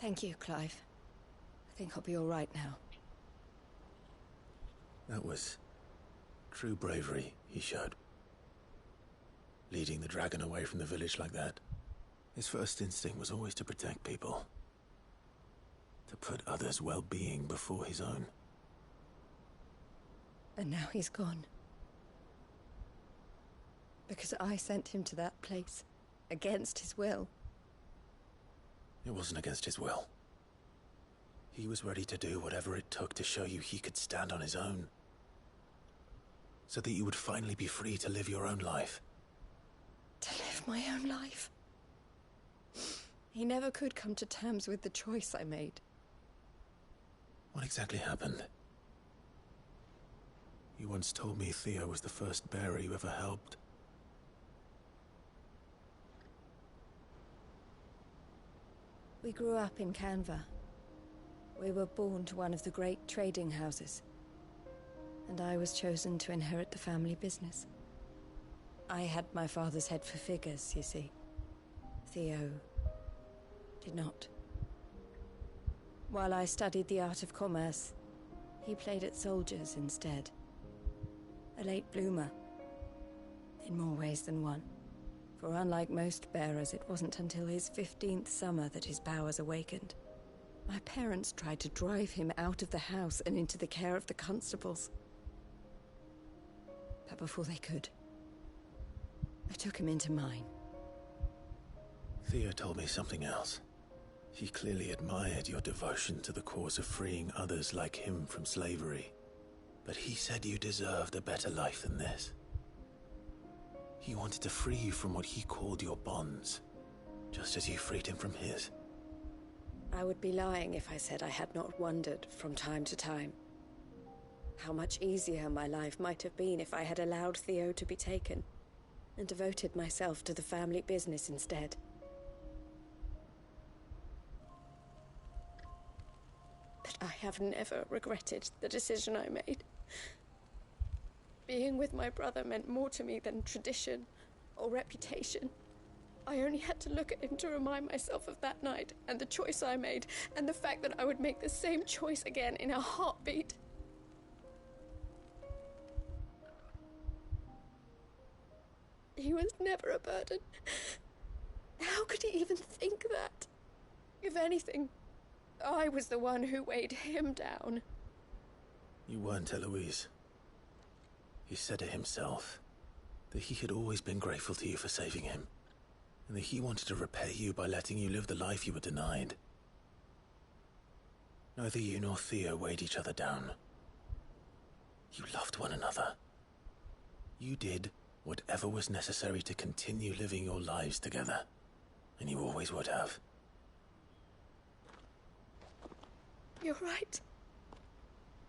Thank you, Clive. I think I'll be all right now. That was true bravery he showed. Leading the dragon away from the village like that. His first instinct was always to protect people. To put others' well-being before his own. And now he's gone. Because I sent him to that place, against his will. It wasn't against his will. He was ready to do whatever it took to show you he could stand on his own. So that you would finally be free to live your own life. To live my own life. He never could come to terms with the choice I made. What exactly happened? You once told me Theo was the first bearer you ever helped. We grew up in Canva. We were born to one of the great trading houses. And I was chosen to inherit the family business. I had my father's head for figures, you see. Theo did not. While I studied the art of commerce, he played at soldiers instead. A late bloomer, in more ways than one. For unlike most bearers, it wasn't until his 15th summer that his powers awakened. My parents tried to drive him out of the house and into the care of the constables. But before they could, I took him into mine. Theo told me something else. He clearly admired your devotion to the cause of freeing others like him from slavery. But he said you deserved a better life than this. He wanted to free you from what he called your bonds, just as you freed him from his. I would be lying if I said I had not wondered from time to time how much easier my life might have been if I had allowed Theo to be taken and devoted myself to the family business instead. that I have never regretted the decision I made. Being with my brother meant more to me than tradition or reputation. I only had to look at him to remind myself of that night and the choice I made, and the fact that I would make the same choice again in a heartbeat. He was never a burden. How could he even think that? If anything, I was the one who weighed him down. You weren't, Eloise. He said it himself, that he had always been grateful to you for saving him, and that he wanted to repay you by letting you live the life you were denied. Neither you nor Theo weighed each other down. You loved one another. You did whatever was necessary to continue living your lives together, and you always would have. You're right.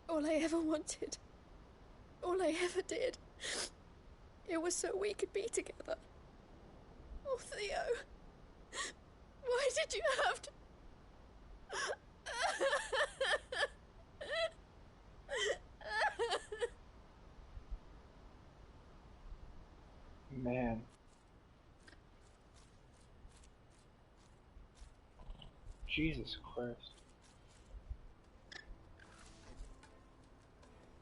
All I ever wanted, all I ever did, it was so we could be together. Oh, Theo, why did you have to... Man. Jesus Christ.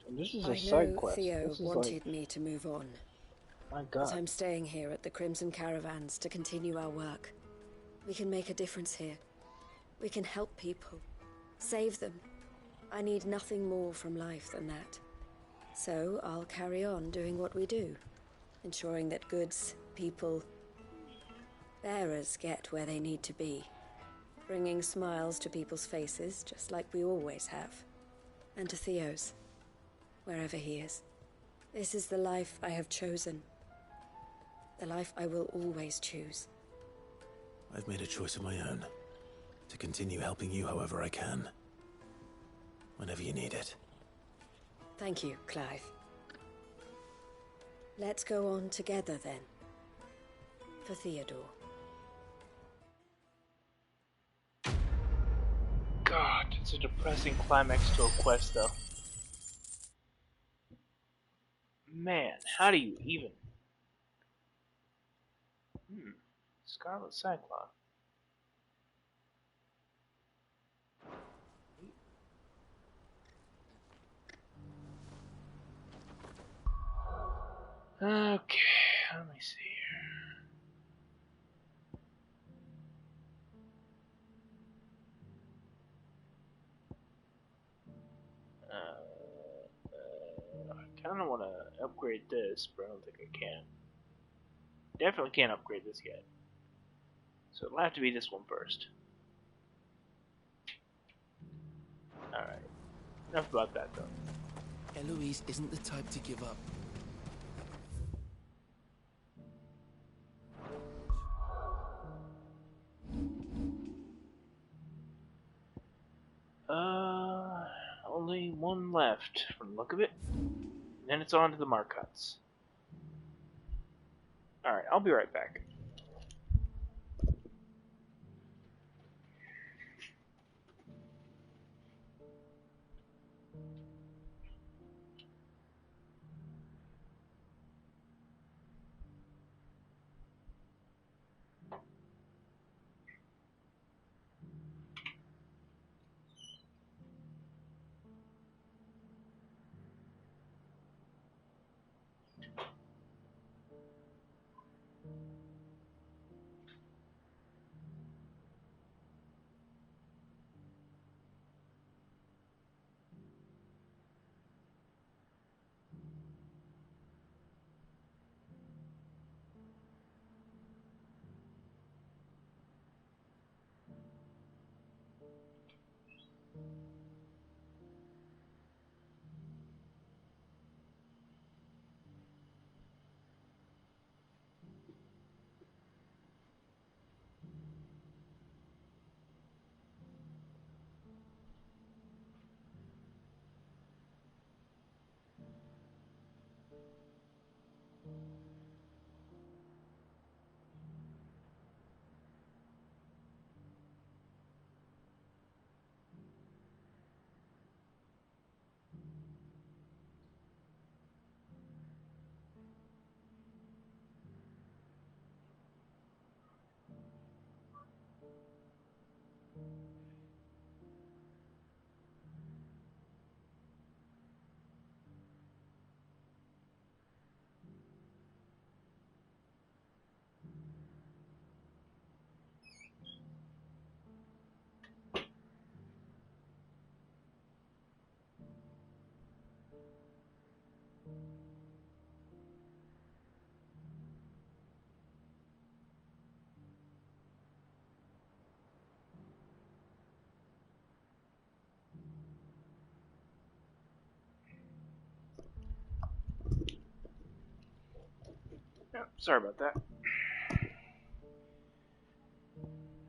And this is a side quest. Theo wanted me to move on. My God. But I'm staying here at the Crimson Caravans to continue our work. We can make a difference here. We can help people. Save them. I need nothing more from life than that. So I'll carry on doing what we do. Ensuring that goods, people, bearers get where they need to be. Bringing smiles to people's faces, just like we always have. And to Theo's, wherever he is. This is the life I have chosen. The life I will always choose. I've made a choice of my own. To continue helping you however I can. Whenever you need it. Thank you, Clive. Let's go on together then. For Theodore. God, it's a depressing climax to a quest, though. Man, how do you even... Scarlet Cyclone. Okay, let me see here. I kind of want to upgrade this, but I don't think I can. Definitely can't upgrade this yet. So it'll have to be this one first. Alright. Enough about that, though. Eloise isn't the type to give up. Only one left from the look of it. Then it's on to the Marcottes. Alright, I'll be right back. Oh, sorry about that.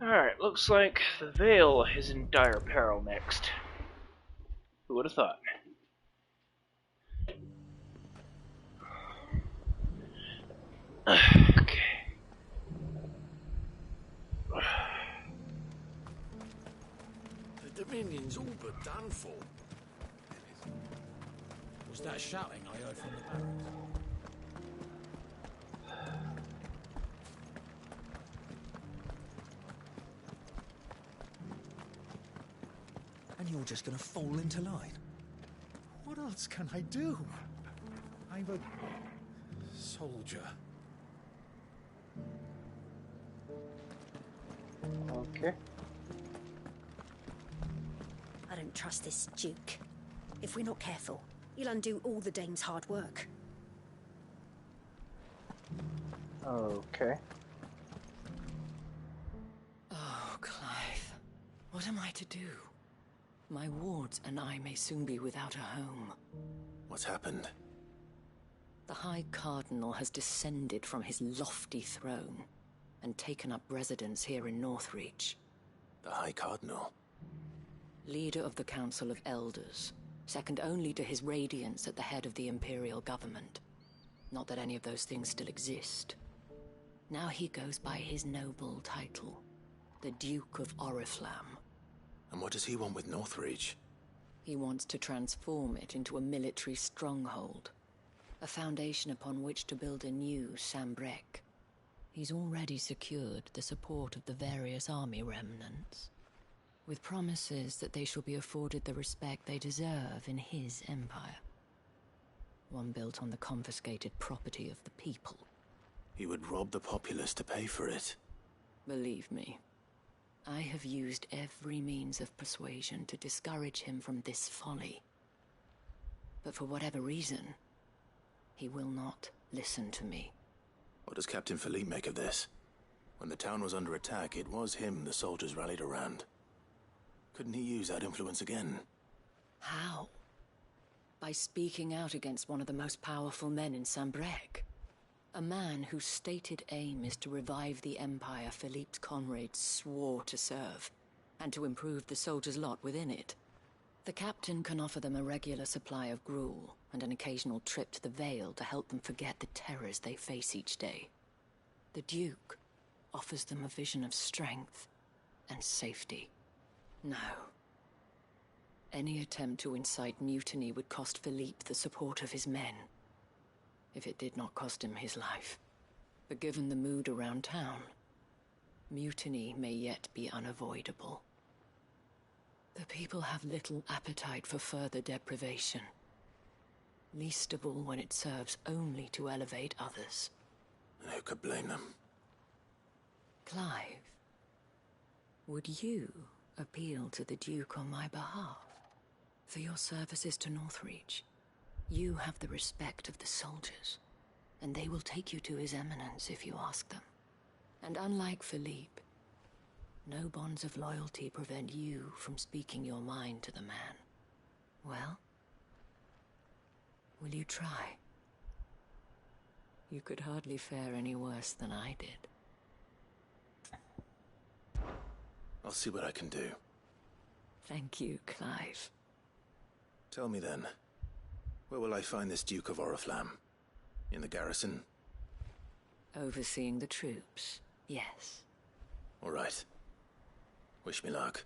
Alright, looks like the Vale is in dire peril next. Who would have thought? Okay. The Dominion's all but done for. Was that shouting I heard from the barracks? And you're just gonna fall into line? What else can I do? I'm a soldier. Okay. I don't trust this Duke. If we're not careful, he'll undo all the Dame's hard work. Okay. Oh, Clive. What am I to do? My wards and I may soon be without a home. What's happened? The High Cardinal has descended from his lofty throne and taken up residence here in Northreach. The High Cardinal? Leader of the Council of Elders, second only to his Radiance at the head of the Imperial government. Not that any of those things still exist. Now he goes by his noble title, the Duke of Oriflamme. And what does he want with Northreach? He wants to transform it into a military stronghold, a foundation upon which to build a new Sambrec. He's already secured the support of the various army remnants, with promises that they shall be afforded the respect they deserve in his empire. One built on the confiscated property of the people. He would rob the populace to pay for it. Believe me, I have used every means of persuasion to discourage him from this folly. But for whatever reason, he will not listen to me. What does Captain Philippe make of this? When the town was under attack, it was him the soldiers rallied around. Couldn't he use that influence again? How? By speaking out against one of the most powerful men in Sambrec. A man whose stated aim is to revive the empire Philippe's comrades swore to serve, and to improve the soldiers' lot within it. The captain can offer them a regular supply of gruel, and an occasional trip to the Vale to help them forget the terrors they face each day. The Duke offers them a vision of strength and safety. No. Any attempt to incite mutiny would cost Philippe the support of his men, if it did not cost him his life. But given the mood around town, mutiny may yet be unavoidable. The people have little appetite for further deprivation, least of all when it serves only to elevate others. And who could blame them? Clive, would you appeal to the Duke on my behalf? For your services to Northreach, you have the respect of the soldiers, and they will take you to His Eminence if you ask them. And unlike Philippe, no bonds of loyalty prevent you from speaking your mind to the man. Well, will you try? You could hardly fare any worse than I did. I'll see what I can do. Thank you, Clive. Tell me then, where will I find this Duke of Oriflamme? In the garrison? Overseeing the troops, yes. All right. Wish me luck.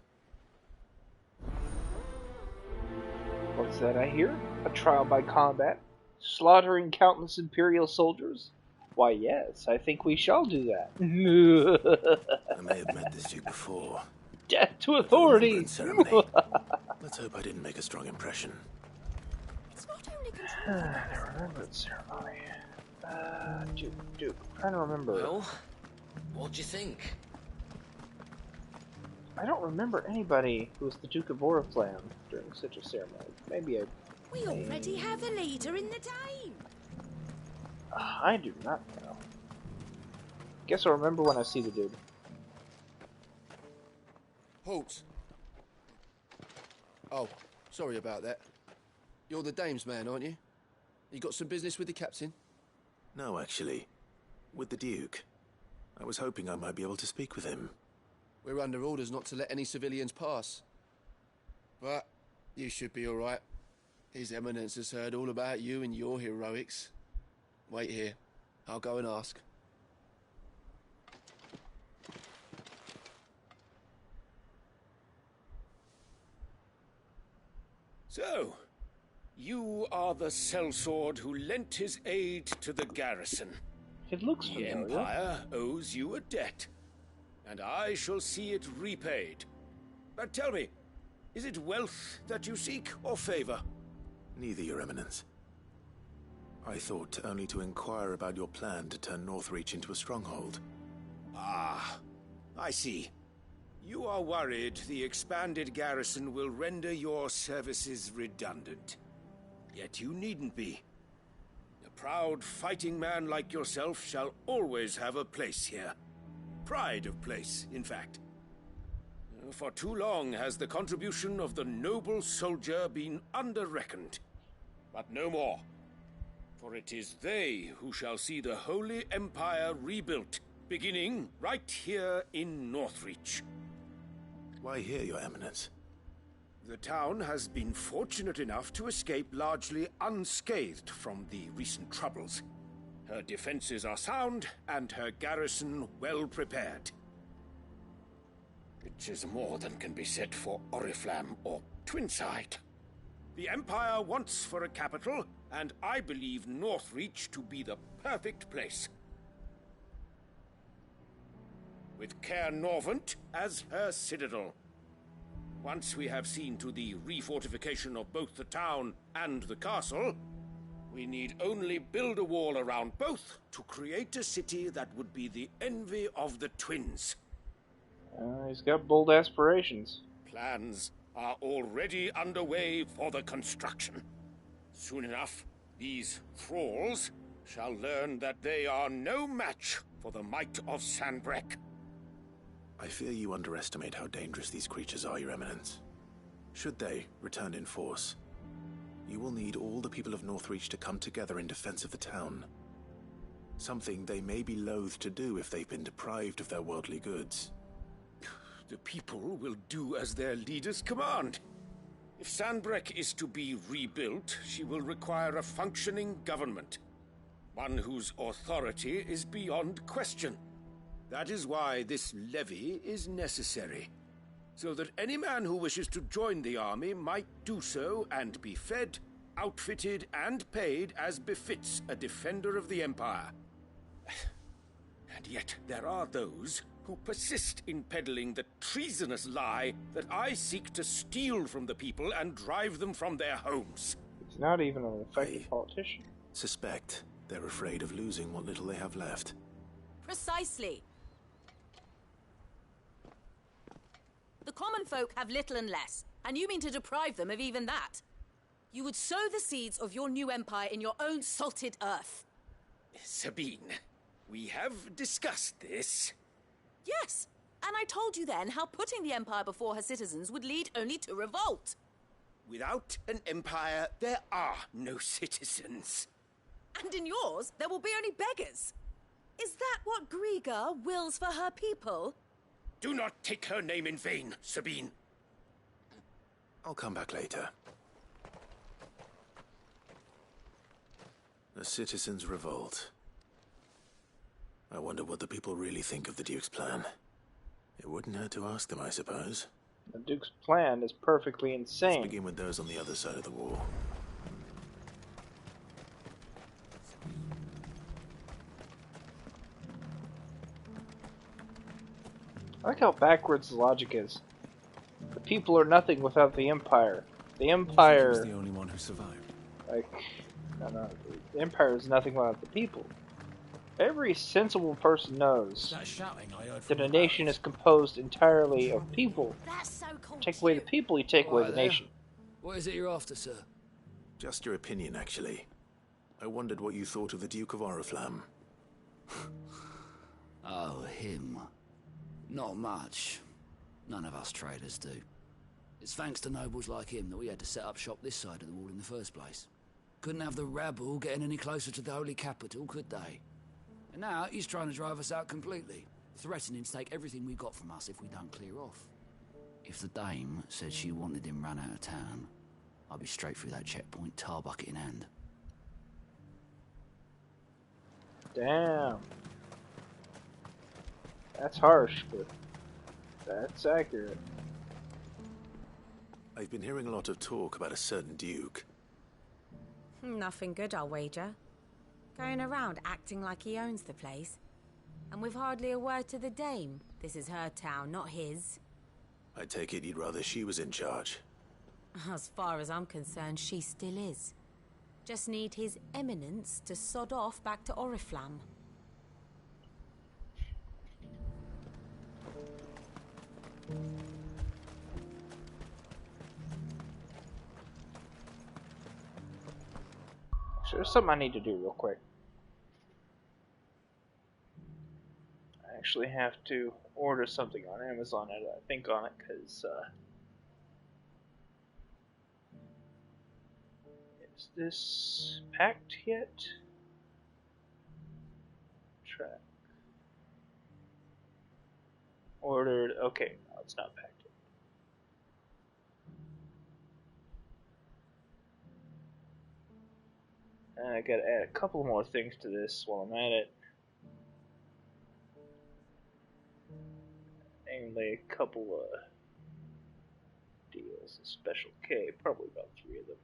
What's that I hear? A trial by combat? Slaughtering countless Imperial soldiers? Why, yes, I think we shall do that. I may have met this Duke before. Death to authority! Let's hope I didn't make a strong impression. It's not only control. The remembrance ceremony. Duke. I'm trying to remember. Well, what do you think? I don't remember anybody who was the Duke of Oriflamme during such a ceremony. Maybe I... We already have a leader in the Dame. I do not know. Guess I'll remember when I see the dude. Halt! Oh, sorry about that. You're the Dame's man, aren't you? You got some business with the captain? No, actually. With the Duke. I was hoping I might be able to speak with him. We're under orders not to let any civilians pass. But you should be all right. His Eminence has heard all about you and your heroics. Wait here. I'll go and ask. So, you are the sellsword who lent his aid to the garrison. It looks The familiar. Empire owes you a debt, and I shall see it repaid. But tell me, is it wealth that you seek, or favor? Neither, Your Eminence. I thought only to inquire about your plan to turn Northreach into a stronghold. Ah, I see. You are worried the expanded garrison will render your services redundant. Yet you needn't be. A proud fighting man like yourself shall always have a place here. Pride of place, in fact. For too long has the contribution of the noble soldier been under-reckoned. But no more. For it is they who shall see the Holy Empire rebuilt, beginning right here in Northreach. Why here, Your Eminence? The town has been fortunate enough to escape largely unscathed from the recent troubles. Her defenses are sound, and her garrison well prepared. Which is more than can be said for Oriflamme or Twinside. The Empire wants for a capital, and I believe Northreach to be the perfect place. With Caer Norvent as her citadel. Once we have seen to the refortification of both the town and the castle, we need only build a wall around both to create a city that would be the envy of the twins. He's got bold aspirations. Plans are already underway for the construction. Soon enough, these thralls shall learn that they are no match for the might of Sanbreque. I fear you underestimate how dangerous these creatures are, Your Eminence. Should they return in force, you will need all the people of Northreach to come together in defense of the town. Something they may be loath to do if they've been deprived of their worldly goods. The people will do as their leaders command. If Sanbreque is to be rebuilt, she will require a functioning government. One whose authority is beyond question. That is why this levy is necessary. So that any man who wishes to join the army might do so and be fed, outfitted, and paid as befits a defender of the Empire. And yet there are those who persist in peddling the treasonous lie that I seek to steal from the people and drive them from their homes. He's not even an effective politician. Suspect they're afraid of losing what little they have left. Precisely. The common folk have little and less, and you mean to deprive them of even that. You would sow the seeds of your new empire in your own salted earth. Sabine, we have discussed this. Yes, and I told you then how putting the empire before her citizens would lead only to revolt. Without an empire, there are no citizens. And in yours, there will be only beggars. Is that what Griga wills for her people? Do not take her name in vain, Sabine. I'll come back later. A citizens' revolt. I wonder what the people really think of the Duke's plan. It wouldn't hurt to ask them, I suppose. The Duke's plan is perfectly insane. Let's begin with those on the other side of the wall. I like how backwards the logic is. The people are nothing without the Empire. The Empire was the only one who survived. No. The Empire is nothing without the people. Every sensible person knows that a nation is composed entirely of people. That's so cool. Take away the people, you take away the nation. What is it you're after, sir? Just your opinion, actually. I wondered what you thought of the Duke of Oriflamme. Oh, him. Not much. None of us traders do. It's thanks to nobles like him that we had to set up shop this side of the wall in the first place. Couldn't have the rabble getting any closer to the holy capital, could they? And now he's trying to drive us out completely, threatening to take everything we got from us if we don't clear off. If the dame said she wanted him run out of town, I'll be straight through that checkpoint, tar bucket in hand. Damn. That's harsh, but that's accurate. I've been hearing a lot of talk about a certain duke. Nothing good, I'll wager. Going around acting like he owns the place. And with hardly a word to the dame. This is her town, not his. I take it you'd rather she was in charge. As far as I'm concerned, she still is. Just need his eminence to sod off back to Oriflamme. So there's something I need to do real quick. I actually have to order something on Amazon, I think, on it, because, is this packed yet? Track. Ordered, okay, no, it's not packed yet. I gotta add a couple more things to this while I'm at it. Namely, a couple of deals, a special K, probably about 3 of them.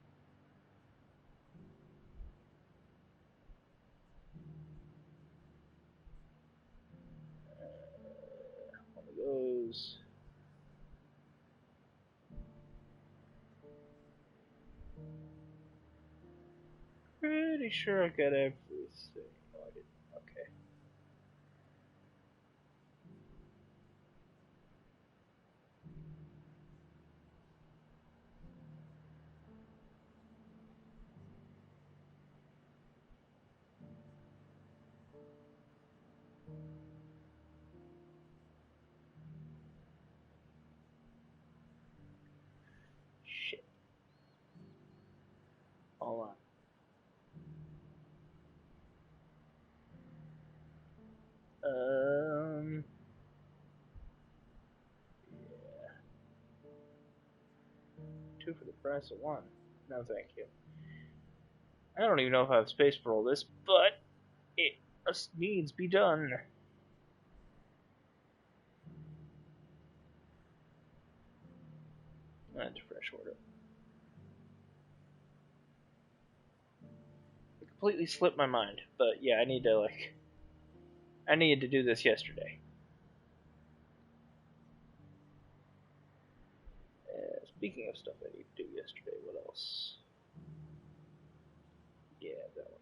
One of those. Pretty sure I got everything. No, I didn't. Okay. Shit. Hold on. Yeah. 2 for the price of 1. No, thank you. I don't even know if I have space for all this, but it must needs be done. That's a fresh order. It completely slipped my mind, but yeah, I need to, I needed to do this yesterday. Speaking of stuff I need to do yesterday, what else? Yeah, that one.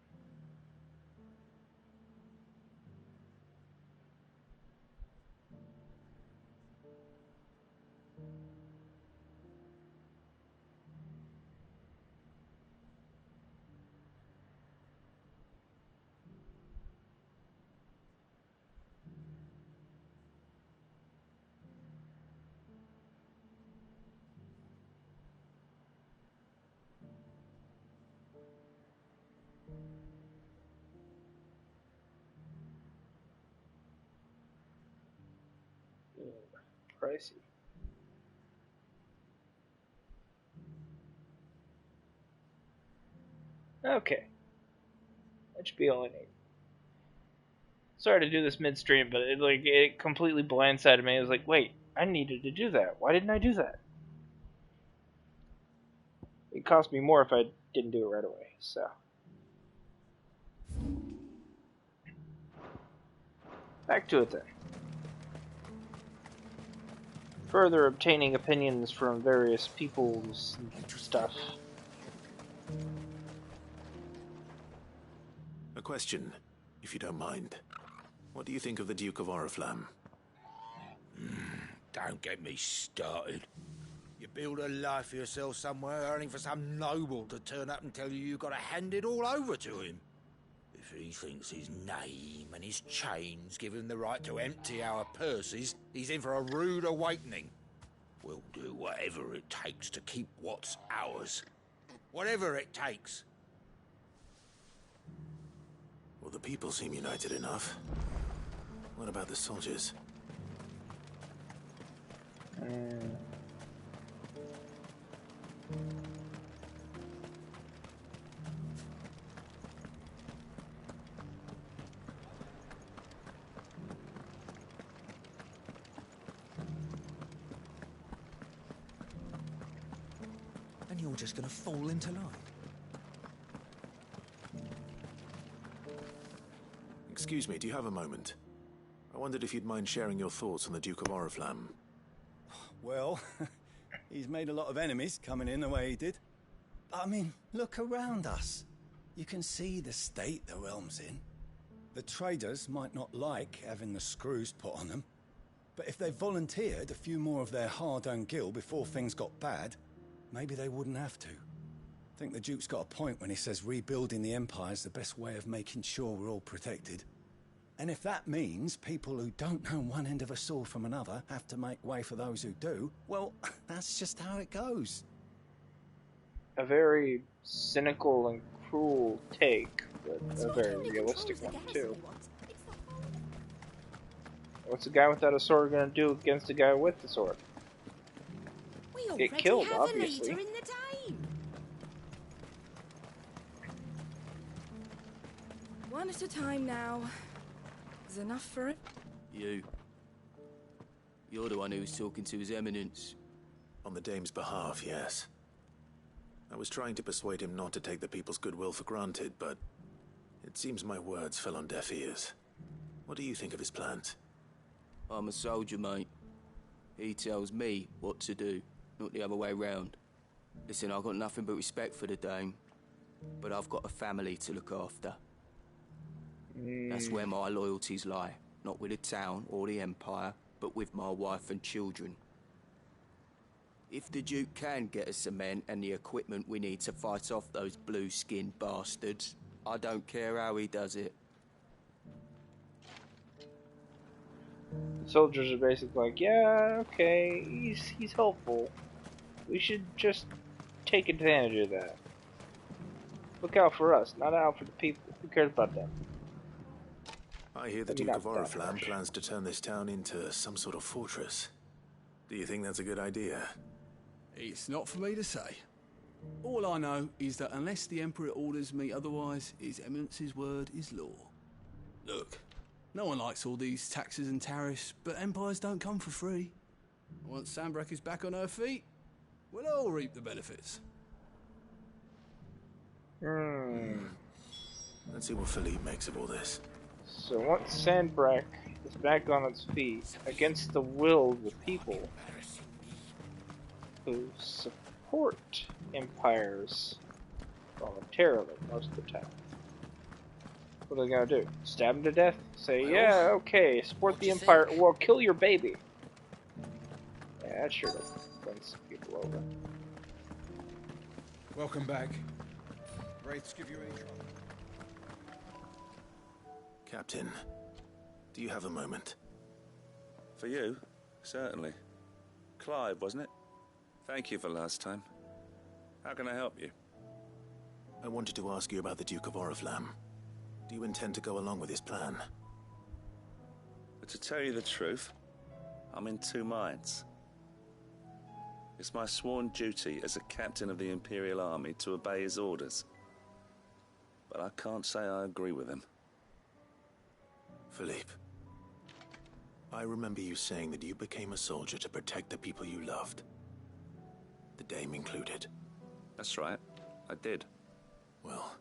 Pricey. Okay. That should be all I need. Sorry to do this midstream, but it completely blindsided me. I was like, wait, I needed to do that. Why didn't I do that? It cost me more if I didn't do it right away, so. Back to it then. Further obtaining opinions from various people's stuff. A question, if you don't mind. What do you think of the Duke of Oriflamme? Don't get me started. You build a life for yourself somewhere, earning for some noble to turn up and tell you you've got to hand it all over to him. If he thinks his name and his chains give him the right to empty our purses, he's in for a rude awakening. We'll do whatever it takes to keep what's ours. Whatever it takes. Well, the people seem united enough. What about the soldiers? And you're just gonna fall into line. Excuse me, do you have a moment? I wondered if you'd mind sharing your thoughts on the Duke of Oriflamme. Well, he's made a lot of enemies coming in the way he did. I mean, look around us. You can see the state the realm's in. The traders might not like having the screws put on them, but if they volunteered a few more of their hard-earned gil before things got bad, maybe they wouldn't have to. I think the Duke's got a point when he says rebuilding the Empire's the best way of making sure we're all protected. And if that means people who don't know one end of a sword from another have to make way for those who do, well, that's just how it goes. A very cynical and cruel take, but a very realistic one, too. What's a guy without a sword gonna do against a guy with the sword? Get killed, obviously. One at a time now. Is enough for it? You're the one who was talking to His Eminence. On the Dame's behalf, yes. I was trying to persuade him not to take the people's goodwill for granted, but it seems my words fell on deaf ears. What do you think of his plans? I'm a soldier, mate. He tells me what to do, not the other way round. Listen, I've got nothing but respect for the Dame, but I've got a family to look after. That's where my loyalties lie. Not with the town or the Empire, but with my wife and children. If the Duke can get us the men and the equipment we need to fight off those blue-skinned bastards, I don't care how he does it. The soldiers are basically like, yeah, okay, he's helpful. We should just take advantage of that. Look out for us, not out for the people. Who cares about them? I hear the Duke of Oriflamme plans to turn this town into some sort of fortress. Do you think that's a good idea? It's not for me to say. All I know is that unless the Emperor orders me otherwise, His Eminence's word is law. Look, no one likes all these taxes and tariffs, but empires don't come for free. Once Sanbreque is back on her feet, we'll all reap the benefits. Let's see what Philippe makes of all this. So once Sanbreque is back on its feet, against the will of the people who support empires voluntarily most of the time, what are they gonna do? Stab him to death? Say, yeah, okay, support the empire, well, kill your baby. Yeah, that sure doesn't win some people over. Welcome back. Wraiths give you any trouble? Captain, do you have a moment? For you? Certainly. Clive, wasn't it? Thank you for last time. How can I help you? I wanted to ask you about the Duke of Oriflamme. Do you intend to go along with his plan? But to tell you the truth, I'm in two minds. It's my sworn duty as a captain of the Imperial Army to obey his orders. But I can't say I agree with him. Philippe, I remember you saying that you became a soldier to protect the people you loved. The Dame included. That's right, I did. Well,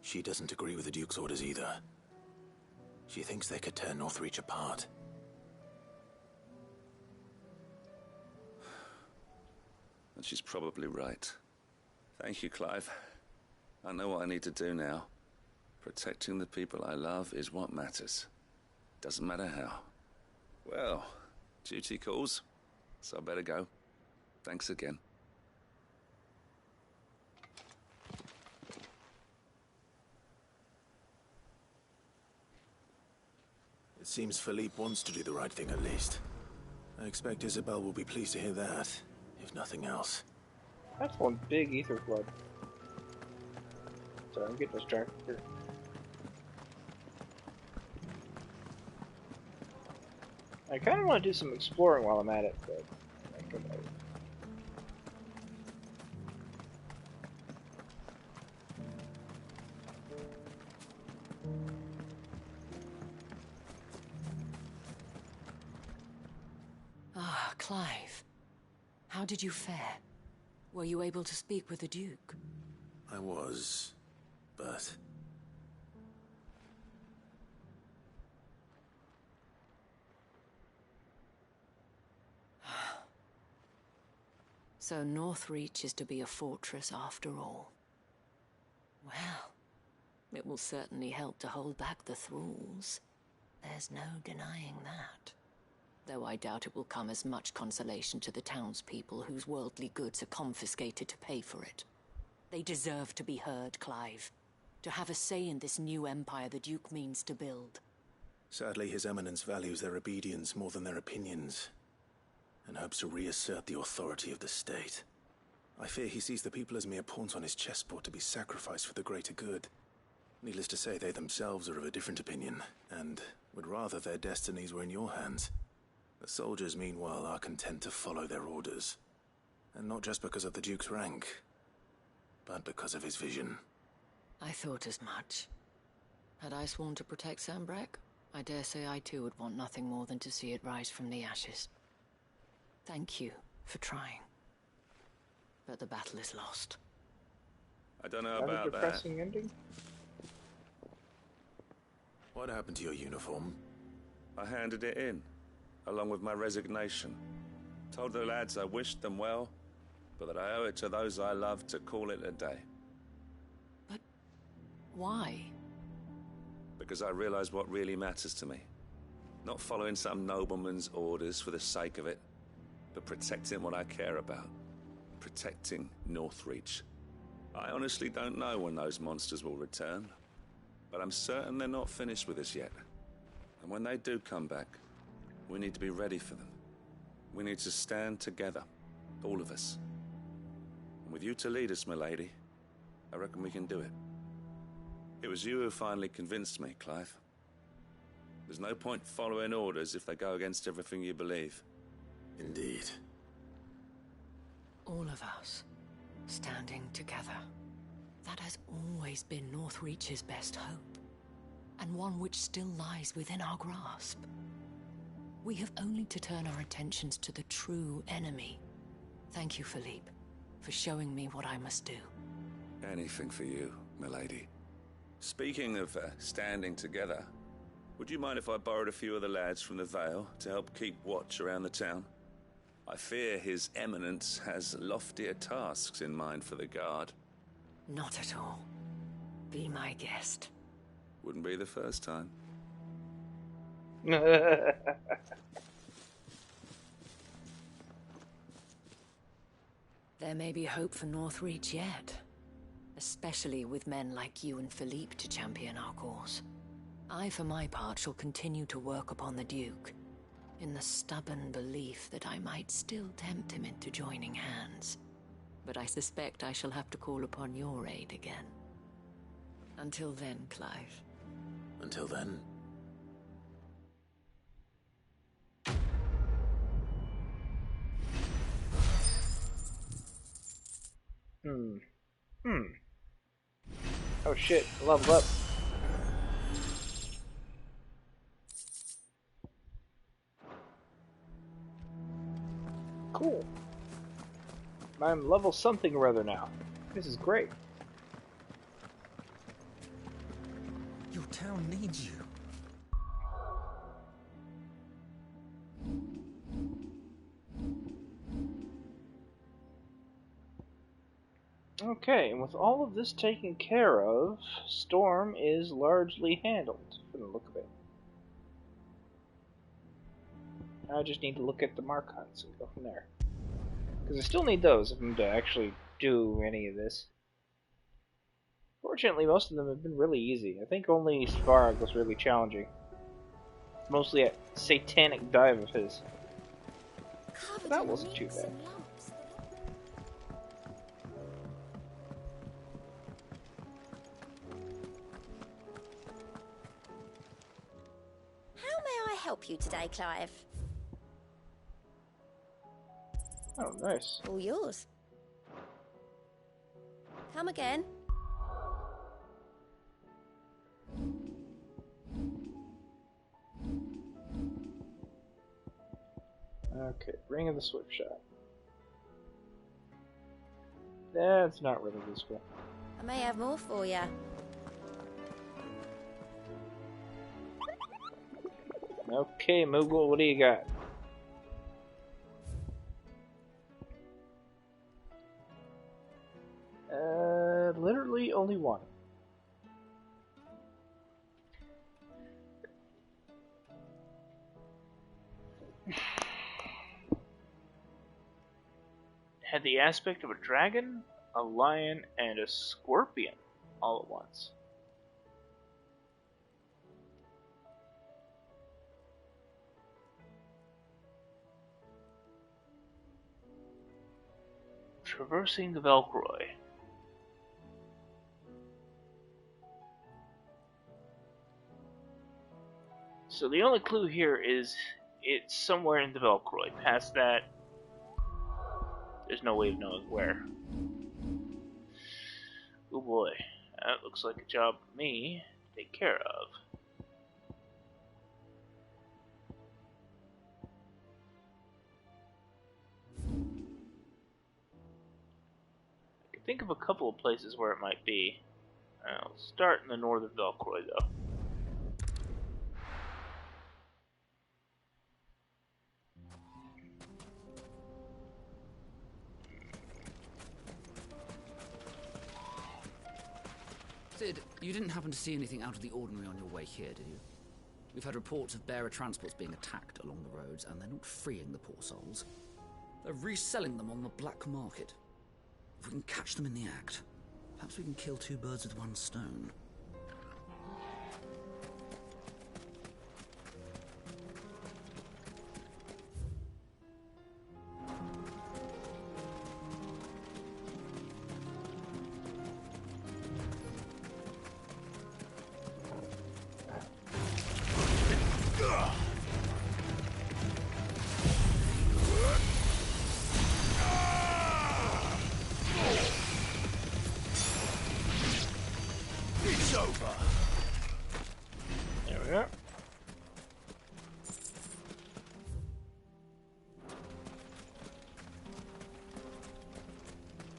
she doesn't agree with the Duke's orders either. She thinks they could tear Northreach apart. And she's probably right. Thank you, Clive. I know what I need to do now. Protecting the people I love is what matters. Doesn't matter how. Well, duty calls, so I better go. Thanks again. It seems Philippe wants to do the right thing at least. I expect Isabel will be pleased to hear that, if nothing else. That's one big ether flood. Sorry, I'm getting distracted here. I kind of want to do some exploring while I'm at it, but Ah, Clive. How did you fare? Were you able to speak with the Duke? I was, but... So Northreach is to be a fortress after all. Well, it will certainly help to hold back the thralls. There's no denying that. Though I doubt it will come as much consolation to the townspeople whose worldly goods are confiscated to pay for it. They deserve to be heard, Clive. To have a say in this new empire the Duke means to build. Sadly, His Eminence values their obedience more than their opinions, and hopes to reassert the authority of the state. I fear he sees the people as mere pawns on his chessboard to be sacrificed for the greater good. Needless to say, they themselves are of a different opinion, and would rather their destinies were in your hands. The soldiers, meanwhile, are content to follow their orders. And not just because of the Duke's rank, but because of his vision. I thought as much. Had I sworn to protect Sanbreque, I dare say I too would want nothing more than to see it rise from the ashes. Thank you for trying. But the battle is lost. I don't know that about a depressing ending? What happened to your uniform? I handed it in, along with my resignation. Told the lads I wished them well, but that I owe it to those I love to call it a day. But why? Because I realize what really matters to me. Not following some nobleman's orders for the sake of it, but protecting what I care about. Protecting Northreach. I honestly don't know when those monsters will return, but I'm certain they're not finished with us yet. And when they do come back, we need to be ready for them. We need to stand together, all of us. And with you to lead us, milady, I reckon we can do it. It was you who finally convinced me, Clive. There's no point following orders if they go against everything you believe. Indeed. All of us, standing together. That has always been Northreach's best hope, and one which still lies within our grasp. We have only to turn our attentions to the true enemy. Thank you, Philippe, for showing me what I must do. Anything for you, milady. Speaking of standing together, would you mind if I borrowed a few of the lads from the Vale to help keep watch around the town? I fear His Eminence has loftier tasks in mind for the guard. Not at all. Be my guest. Wouldn't be the first time. There may be hope for Northreach yet. Especially with men like you and Philippe to champion our cause. I, for my part, shall continue to work upon the Duke, in the stubborn belief that I might still tempt him into joining hands. But I suspect I shall have to call upon your aid again. Until then, Clive. Until then. Oh shit, leveled up. Cool. I'm level something or other now. This is great. Your town needs you. Okay, and with all of this taken care of, Storm is largely handled, from the look of it. I just need to look at the mark hunts and go from there. Because I still need those if I'm to actually do any of this. Fortunately, most of them have been really easy. I think only Svarog was really challenging. It's mostly a satanic dive of his. But that wasn't too bad. How may I help you today, Clive? Oh, nice. All yours. Come again. Okay, Ring of the Swift Shot. That's not really useful. I may have more for you. Okay, Moogle, what do you got? Literally only one. Had the aspect of a dragon, a lion, and a scorpion all at once. Traversing the Velcroy. So the only clue here is it's somewhere in the Velcroy. Past that, there's no way of knowing where. Oh boy, that looks like a job for me to take care of. I can think of a couple of places where it might be. I'll start in the northern Velcroy though. Sid, you didn't happen to see anything out of the ordinary on your way here, did you? We've had reports of bearer transports being attacked along the roads, and they're not freeing the poor souls. They're reselling them on the black market. If we can catch them in the act, perhaps we can kill two birds with one stone. It's over. There we are.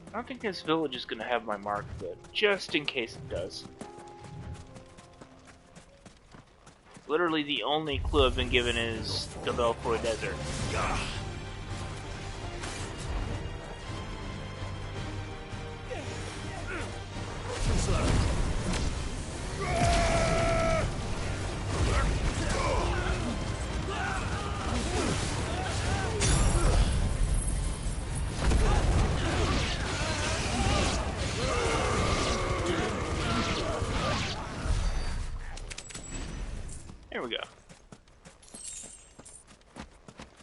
I don't think this village is going to have my mark, but just in case it does. Literally the only clue I've been given is the Velcroy Desert. There we go.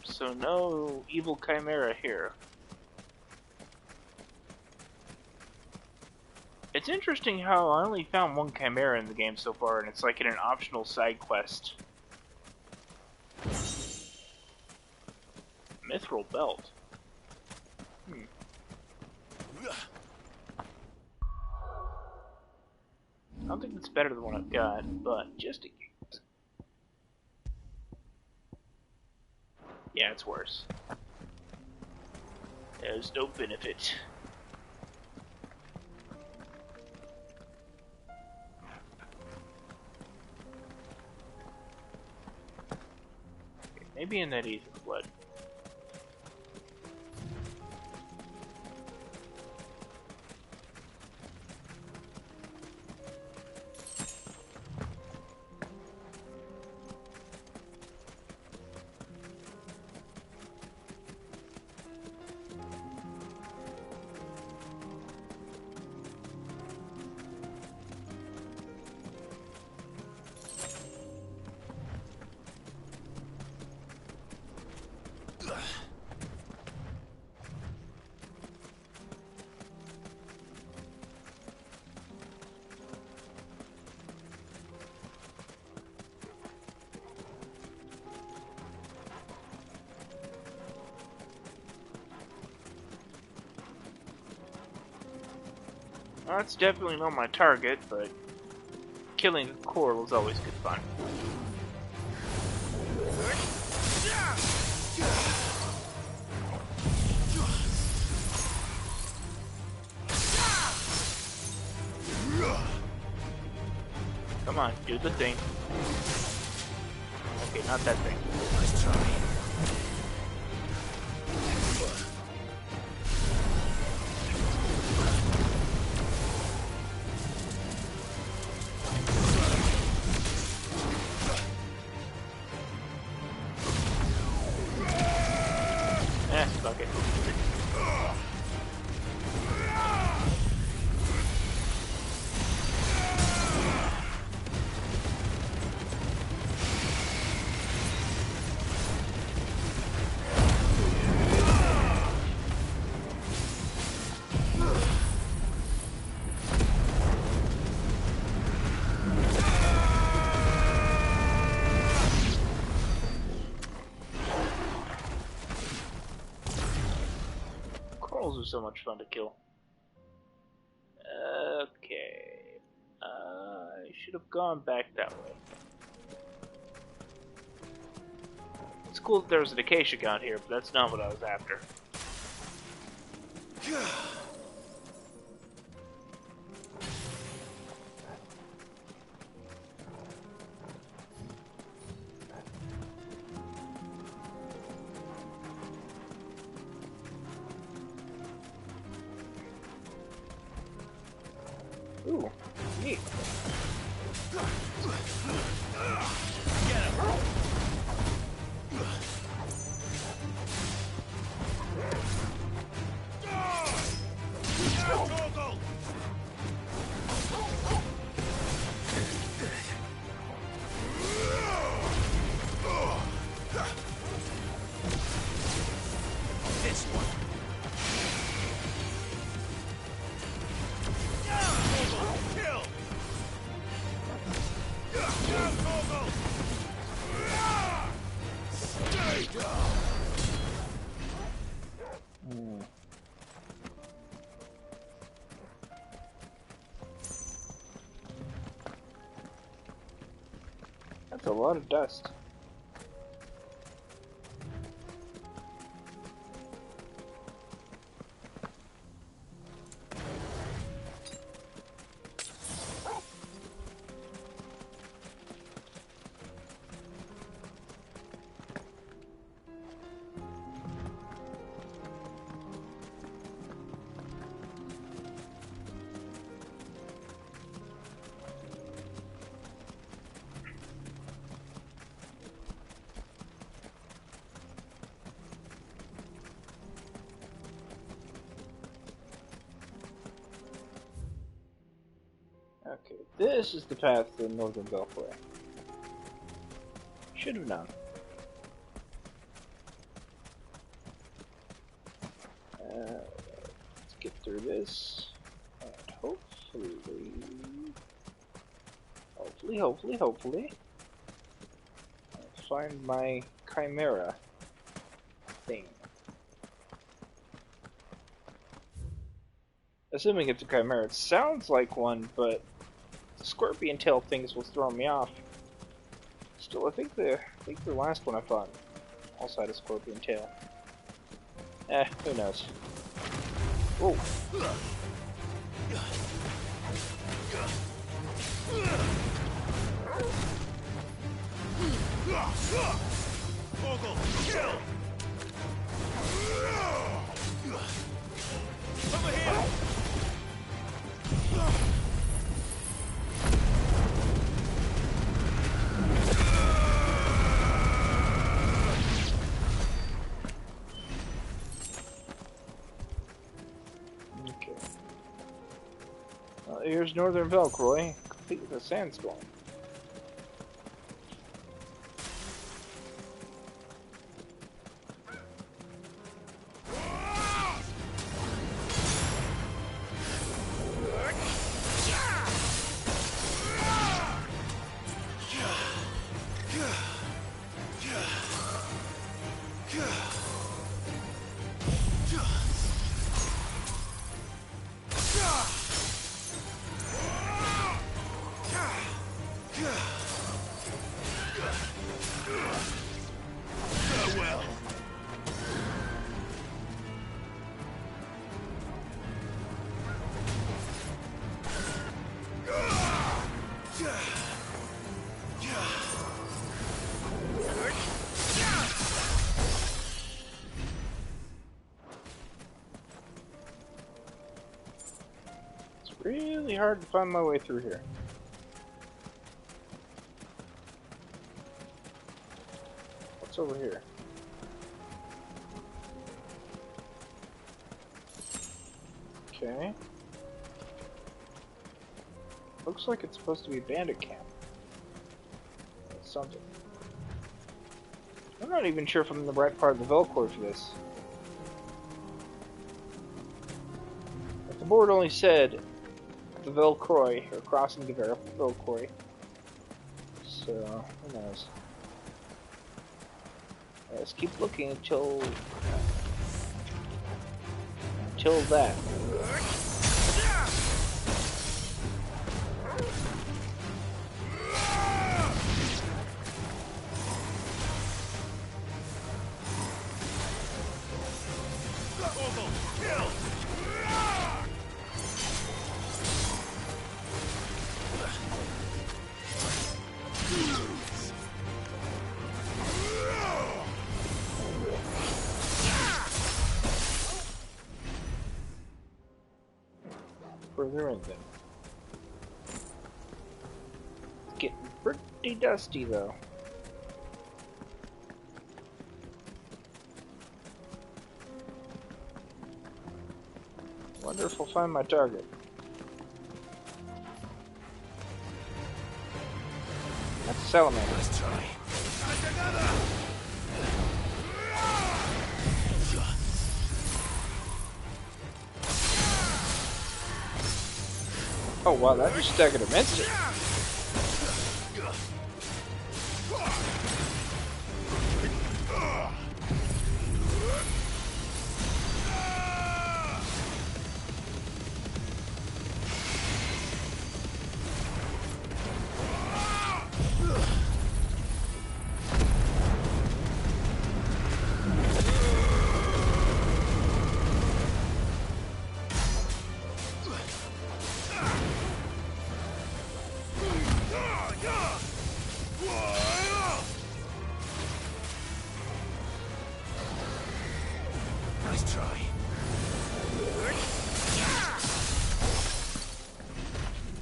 So no evil chimera here. It's interesting how I only found one chimera in the game so far, and it's like in an optional side quest. Mithril belt. I don't think it's better than the one I've got, but just in case. Yeah, it's worse. There's no benefit. Maybe in that ether flood. That's definitely not my target, but killing the coral is always good fun. Come on, do the thing. Okay, not that thing. Nice try. Fuck it. Corals are so much fun to kill. Okay. I should have gone back that way. It's cool that there was an acacia gun here, but that's not what I was after. Ooh, neat. Get him. This one. Kill. Stay down. That's a lot of dust. Okay, this is the path to the Northern Beltway. Should have known. Let's get through this, and hopefully, I'll find my Chimera thing. Assuming it's a Chimera, it sounds like one, but the scorpion tail things was throwing me off. Still, I think the last one I fought also had a scorpion tail. Who knows? Oh. Vogel, kill! Over here! Okay. Well, here's Northern Velcroy, complete with a sandstorm. really hard to find my way through here. What's over here? Okay. Looks like it's supposed to be a bandit camp. That's something. I'm not even sure if I'm in the right part of the Velcourt for this. But the board only said the Velcroy, or crossing the Velcourt. So, who knows? Let's keep looking until that. Further in then. Getting pretty dusty though. Wonder if we'll find my target. That's a salamander. Let's try. Oh wow, that just staggered immensely.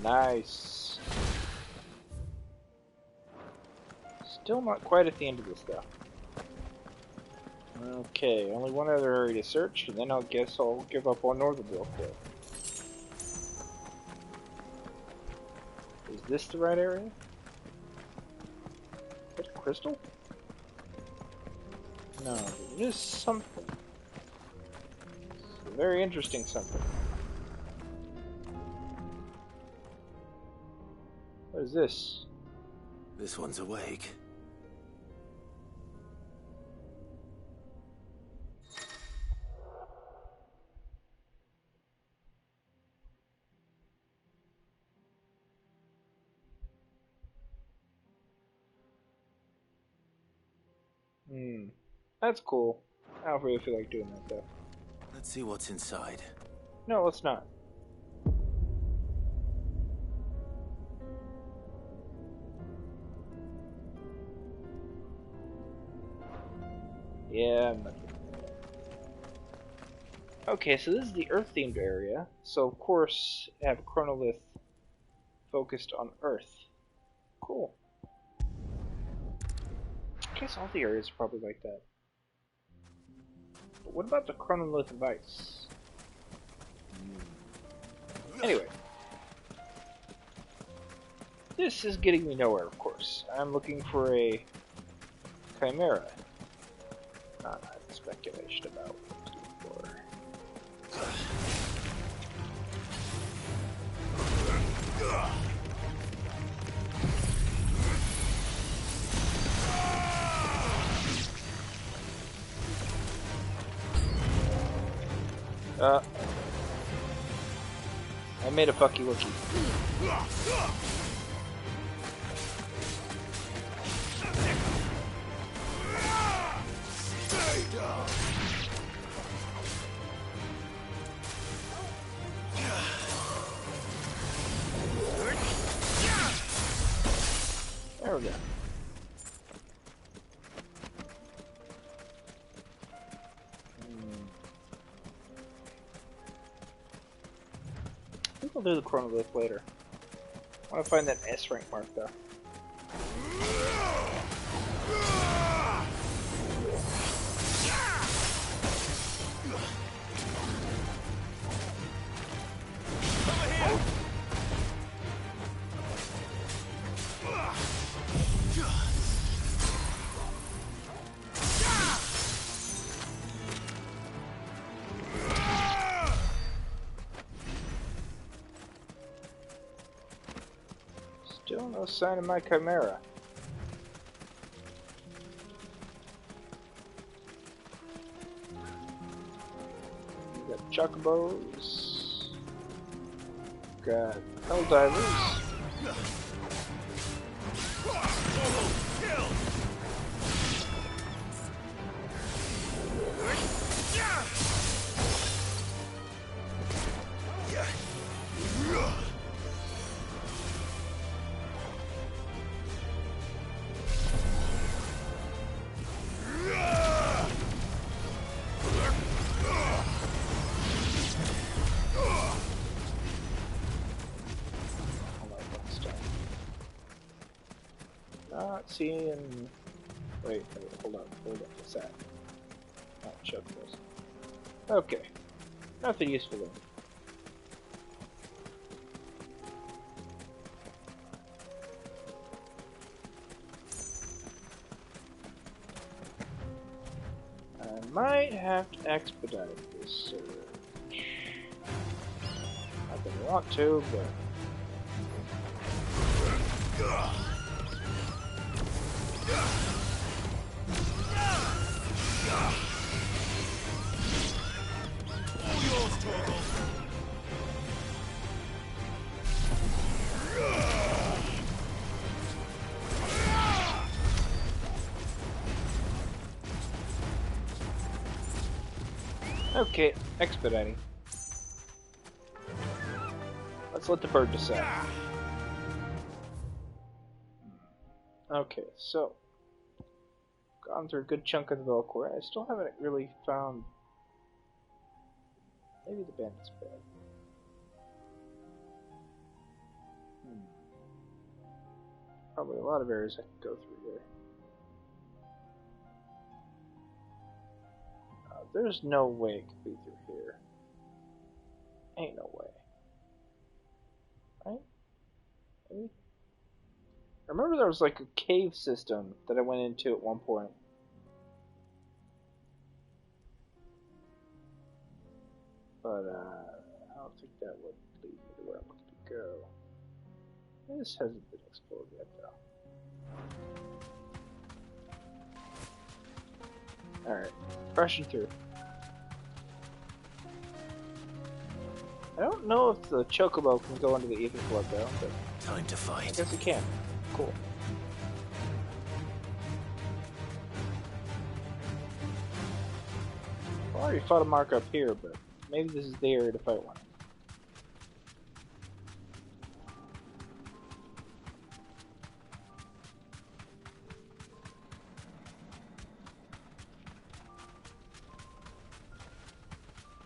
Nice. Still not quite at the end of this though. Okay, only one other area to search, and then I guess I'll give up on Northern Velcourt. Is this the right area? Is that a crystal? No, it is something. It's a very interesting something. What is this? This one's awake. That's cool. I don't really feel like doing that though. Let's see what's inside. No, let's not. Yeah, I'm not doing that. Okay, so this is the Earth-themed area. So, of course, I have a chronolith focused on Earth. Cool. I guess all the areas are probably like that. But what about the chronolith of ice? Anyway. This is getting me nowhere, of course. I'm looking for a chimera. Not having speculation about what I'm looking for. I made a fucky wookie. There we go. I think we'll do the chronoglyph later. I want to find that S rank mark though. Still no sign of my Chimera. We got chocobos. Got hell divers. Not seeing. Wait, hold on. What's that? Oh, chocobos. Okay. Nothing useful there. I might have to expedite this search. Not that I want to, but. All yours, Torgal. Okay, expediting. Let's let the bird decide. Okay, so gone through a good chunk of the Valkyrie. I still haven't really found. Maybe the bandit's bed. Probably a lot of areas I can go through here. There's no way it could be through here. Ain't no way. Right? Maybe? I remember there was like a cave system that I went into at one point. But I don't think that would lead me to where I'm looking to go. This hasn't been explored yet though. Alright, rushing through. I don't know if the chocobo can go into the Ether Flood though, but time to fight. I guess it can. Cool. I already fought a mark up here, but maybe this is the area to fight one.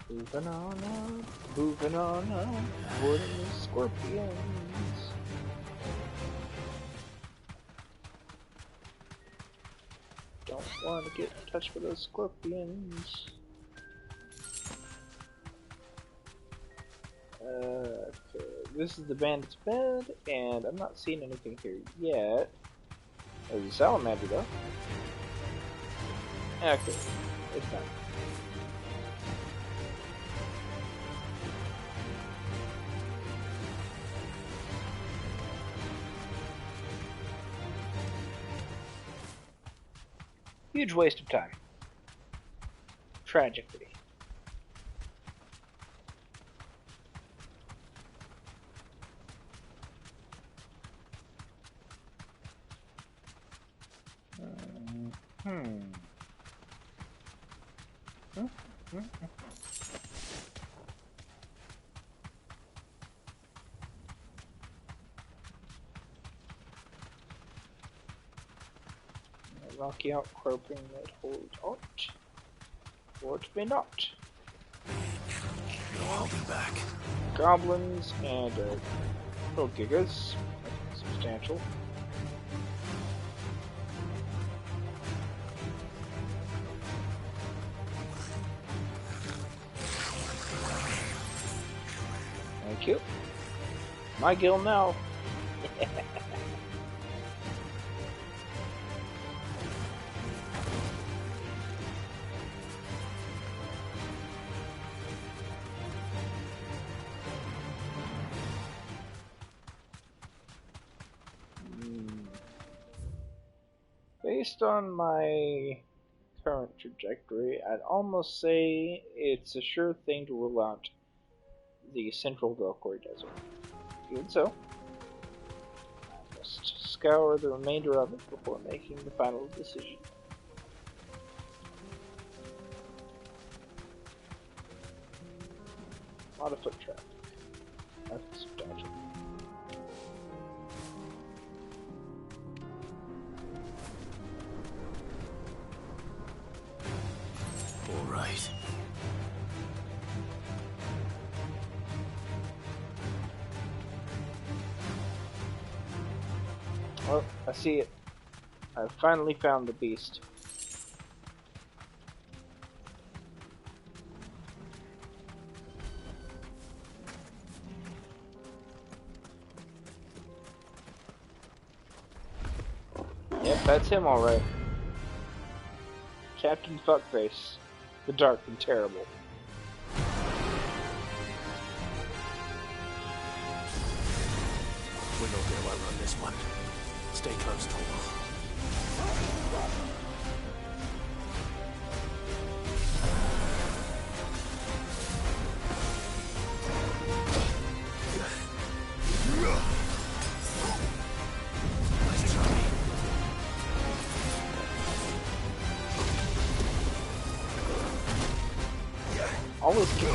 Moving on up, moving on up, avoiding the scorpions. Don't want to get in touch with those scorpions. Okay, this is the bandit's bed, and I'm not seeing anything here yet. There's a salamander though. Okay, it's done. Huge waste of time. Tragically. Rocky outcropping that holds out. Or it may not. No, I'll be back. goblins and little gigas. Substantial. Thank you. My guild now. Based on my current trajectory, I'd almost say it's a sure thing to rule out the central Velcori Desert. Even so, I must scour the remainder of it before making the final decision. A lot of foot traffic. Nothing substantial. All right. Oh, I see it. I've finally found the beast. Yep, that's him alright. Captain Fuckface. The dark and terrible. We're not going to outrun this one. Stay close, Torvald. Always kill.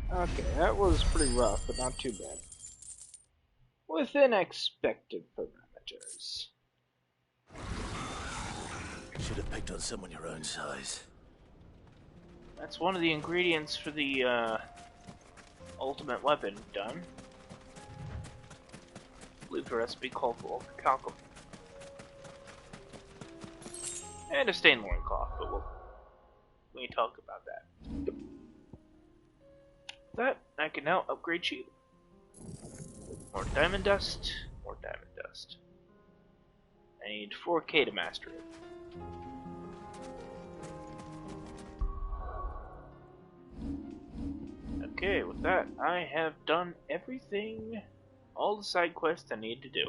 Okay, that was pretty rough, but not too bad. Within expected parameters. Should have picked on someone your own size. That's one of the ingredients for the ultimate weapon done. I believe the recipe called for calcul. And a stained loincloth, but we can talk about that. That I can now upgrade shield. More diamond dust, more diamond dust. I need 4K to master it. Okay, with that, I have done everything, all the side quests I need to do.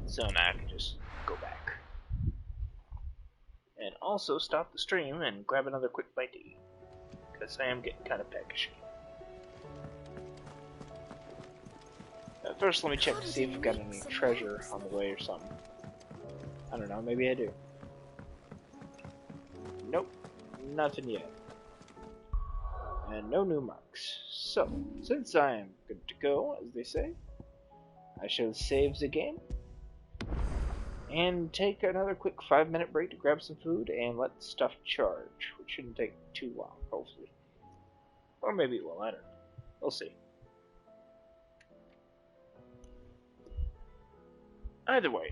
So now I can just go back. And also stop the stream and grab another quick bite to eat. Because I am getting kind of peckish. First, let me check to see if I've got any treasure on the way or something. I don't know, maybe I do. Nope, nothing yet. And no new marks. So, since I am good to go, as they say, I shall save the game and take another quick 5-minute break to grab some food and let the stuff charge, which shouldn't take too long, hopefully. Or maybe it will, I don't know. We'll see. Either way,